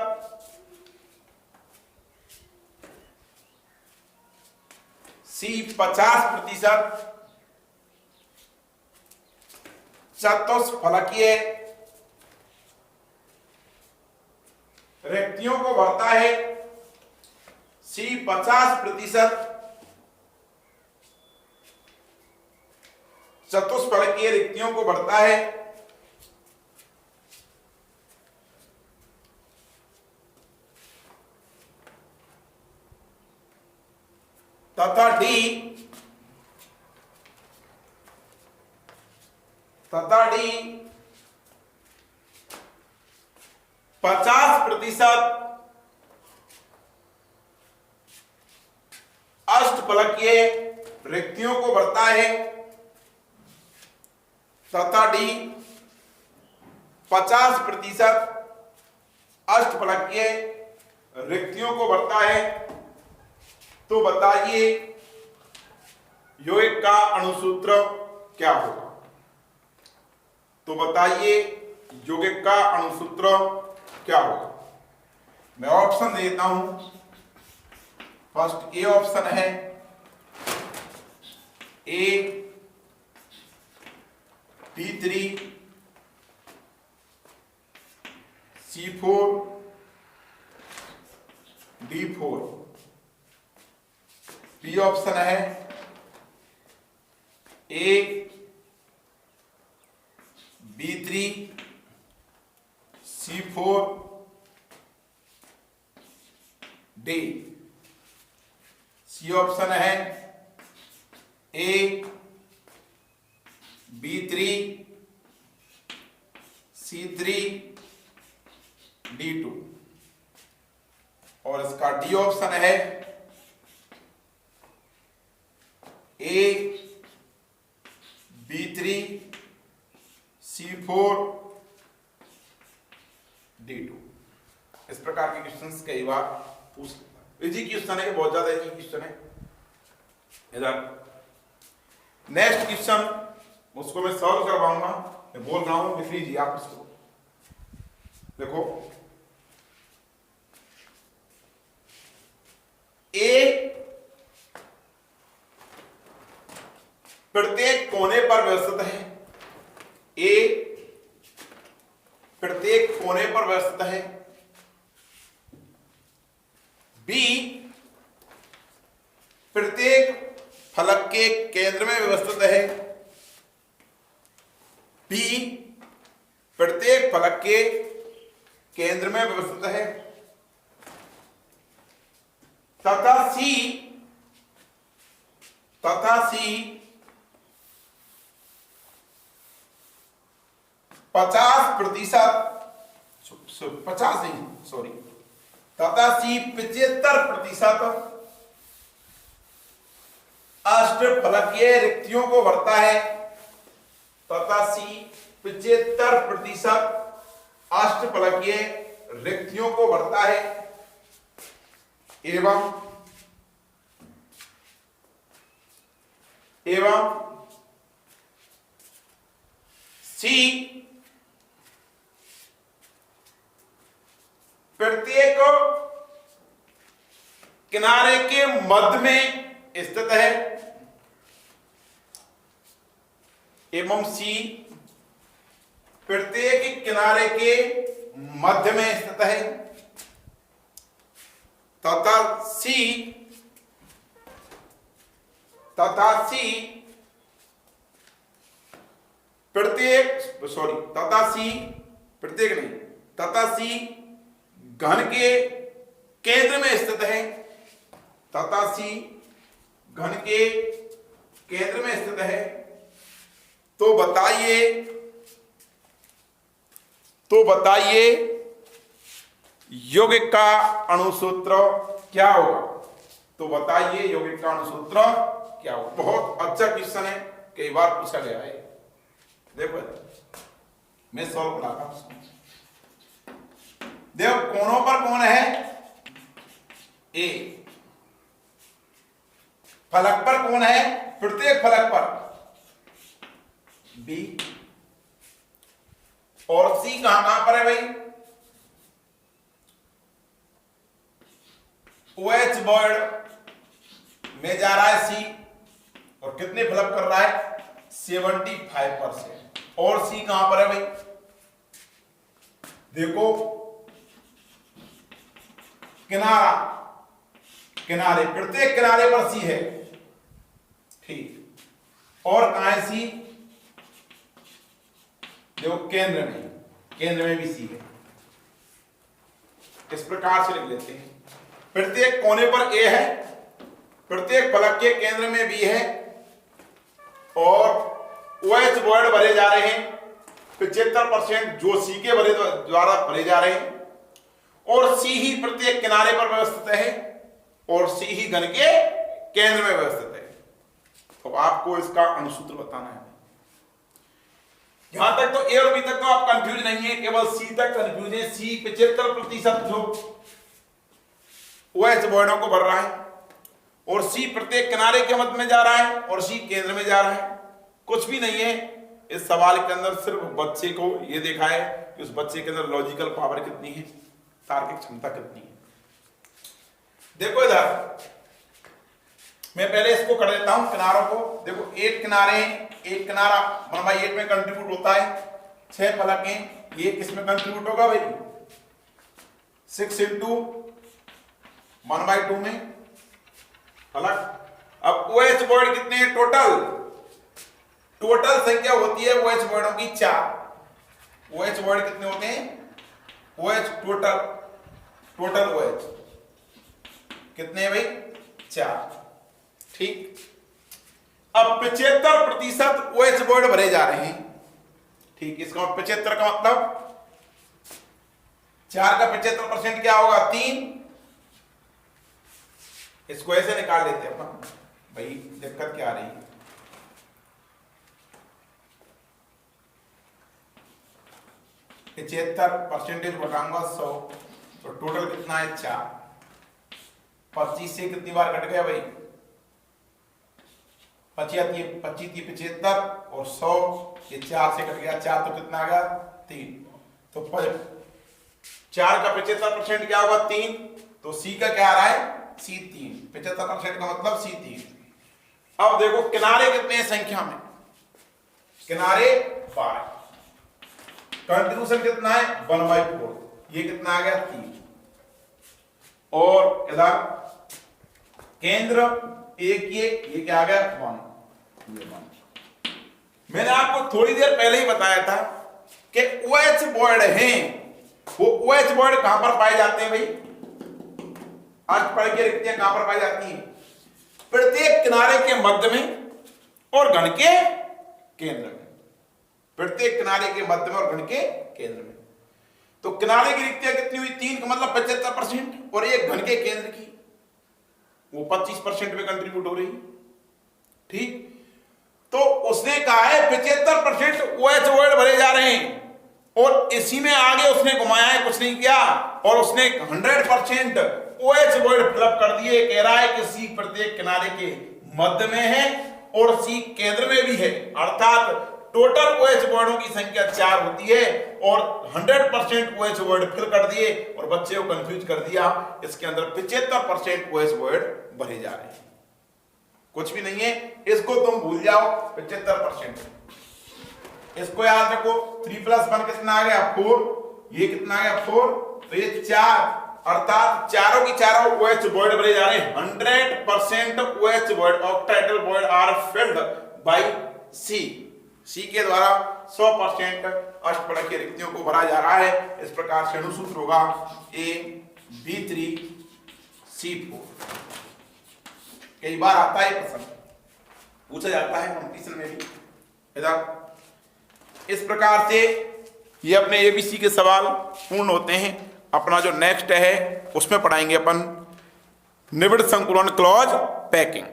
चतुष्फलकीय रिक्तियों को भरता है। सी 50% चतुष्फलकीय रिक्तियों को भरता है तथा डी 50% अष्टफलकीय रिक्तियों को भरता है तथा डी 50% अष्टफलकीय रिक्तियों को भरता है, तो बताइए यौगिक का अणुसूत्र क्या होगा। तो बताइए यौगिक का अणुसूत्र क्या होगा। मैं ऑप्शन देता हूं। फर्स्ट ए ऑप्शन है ए P3 C4 D4। B option है ए B3 C4 D। C option है ए B3 C3 D2। और इसका डी ऑप्शन है ए B3 C4 D2। इस प्रकार के क्वेश्चंस कई बार पूछ लेता है। इजी क्वेश्चन है, बहुत ज्यादा इजी क्वेश्चन है। इधर नेक्स्ट क्वेश्चन उसको मैं सॉल्व करवाऊंगा। मैं बोल रहा हूं, लिख लीजिए आप इसको। देखो ए प्रत्येक कोने पर व्यवस्थित है। ए प्रत्येक कोने पर व्यवस्थित है। बी प्रत्येक फलक के केंद्र में व्यवस्थित है। बी प्रत्येक फलक के केंद्र में व्यवस्थित है। तथा सी 50% 50 नहीं, सॉरी, तथा सी 75% अष्टफलकीय रिक्तियों को भरता है। तथा सी 75% अष्टफलकीय रिक्तियों को भरता है। एवं सी प्रत्येक किनारे के मध्य में स्थित है। एवं सी प्रत्येक किनारे के मध्य में स्थित है। तथा सी घन के केंद्र में स्थित है। तथा सी घन के केंद्र में स्थित है। तो बताइए यौगिक का अणुसूत्र क्या होगा। तो बताइए यौगिक का अणुसूत्र क्या होगा। बहुत अच्छा क्वेश्चन है, कई बार पूछा गया है। देखो मैं सॉल्व कराता हूं। देखो कोनों पर कौन है, ए। फलक पर कौन है, प्रत्येक फलक पर बी। और सी कहां पर है भाई, OH बॉन्ड में जा रहा है सी। और कितने फिलअप कर रहा है, 75%। और सी कहां पर है भाई, देखो किनारे प्रत्येक किनारे पर सी है, ठीक। और कहां है सी, देखो केंद्र में भी सी है। इस प्रकार से लिख लेते हैं। प्रत्येक कोने पर ए है, प्रत्येक फलक के केंद्र में बी है, और OH बॉन्ड भरे जा रहे हैं 75% जो सी के द्वारा भरे जा रहे हैं। और सी ही प्रत्येक किनारे पर व्यवस्थित है, और सी ही घन के केंद्र में व्यवस्थित है। तो आपको इसका अनुसूत्र बताना है। यहां तक तो ए और बी तक तो आप कंफ्यूज नहीं है, केवल सी तक कंफ्यूज है। सी 75% जो OH वर्णों को भर रहा है और सी प्रत्येक किनारे के मध्य में जा रहा है और सी केंद्र में जा रहा है। कुछ भी नहीं है इस सवाल के अंदर, सिर्फ बच्चे को ये देखा है कि उस बच्चे के अंदर लॉजिकल पावर कितनी है, तार्किक क्षमता कितनी है। देखो इधर मैं पहले इसको कर देता हूं किनारों को। देखो 8 किनारे, एक किनारा 1/8 में कंट्रीब्यूट होता है, 6 फलक हैं, ये किसमें कंट्रीब्यूट होगा भाई 6 × 1/2 में फलक। अब OH वर्ड कितने हैं टोटल संख्या होती है OH वर्डों की 4। OH वर्ड कितने होते हैं OH टोटल OH कितने हैं भाई 4। ठीक, अब 75% OH वर्ड भरे जा रहे हैं। ठीक, इसका 75 का मतलब 4 का 75% क्या होगा 3। इसको ऐसे निकाल लेते हैं अपन, भाई दिक्कत क्या आ रही है। 75% घटाऊंगा 100, तो टोटल कितना है 4। 25 से कितनी बार कट गया भाई 25 75 और 100, ये 4 से कट गया 4, तो कितना आ गया 3। तो 4 का 75% क्या होगा 3, तो सी का क्या आ रहा है सी 3। 75% का मतलब सी 3। अब देखो किनारे कितने हैं संख्या में, किनारे 12, कंट्रीब्यूशन कितना है 1/4, ये कितना आ गया 3। और इधर केंद्र एक ये क्या आ गया 1, ये 1। मैंने आपको थोड़ी देर पहले ही बताया था कि OH वर्ड हैं, वो OH वर्ड कहां पर पाए जाते हैं भाई, अष्टपद की रिक्तियां कहां पर पाई जाती हैं प्रत्येक किनारे के मध्य में और घन के केंद्र में। प्रत्येक किनारे के मध्य में और घन के केंद्र में। तो किनारे की रिक्तियां कितनी हुई 3 का मतलब 75%, और एक घन के केंद्र की वो 25% में कंट्रीब्यूट हो रही है। ठीक, तो उसने कहा है 75% OH वर्ड भरे जा रहे हैं और इसी में आगे उसने घुमाया है, कुछ नहीं किया, और उसने 100% OH वर्ड फिलअप कर दिए। कह रहा है कि सी प्रत्येक किनारे के मध्य में है और सी केंद्र में भी है, अर्थात टोटल OH वर्डों की संख्या 4 होती है और 100% OH वर्ड फिल कर दिए और बच्चे को कंफ्यूज कर दिया। इसके अंदर 75% OH वर्ड भरे जा रहे हैं, कुछ भी नहीं है, इसको तुम भूल जाओ 75%। इसको याद रखो 3 + 1 कितना आ गया 4, ये कितना आ गया 4, तो ये 4, अर्थात चारों की चारों OH वर्ड भरे जा रहे हैं। 100% OH void octahedral void are filled by C के द्वारा 100% अष्टपद की रिक्तियों को भरा जा रहा है। इस प्रकार से अनुसूत्र होगा AB3C4। कई बार आता है प्रश्न, पूछा जाता है कॉम्पिटिशन में भी। इधर इस प्रकार से ये अपने ABC के सवाल पूर्ण होते हैं। अपना जो नेक्स्ट है उसमें पढ़ाएंगे अपन निबिड़ संकुलन क्लॉज पैकिंग।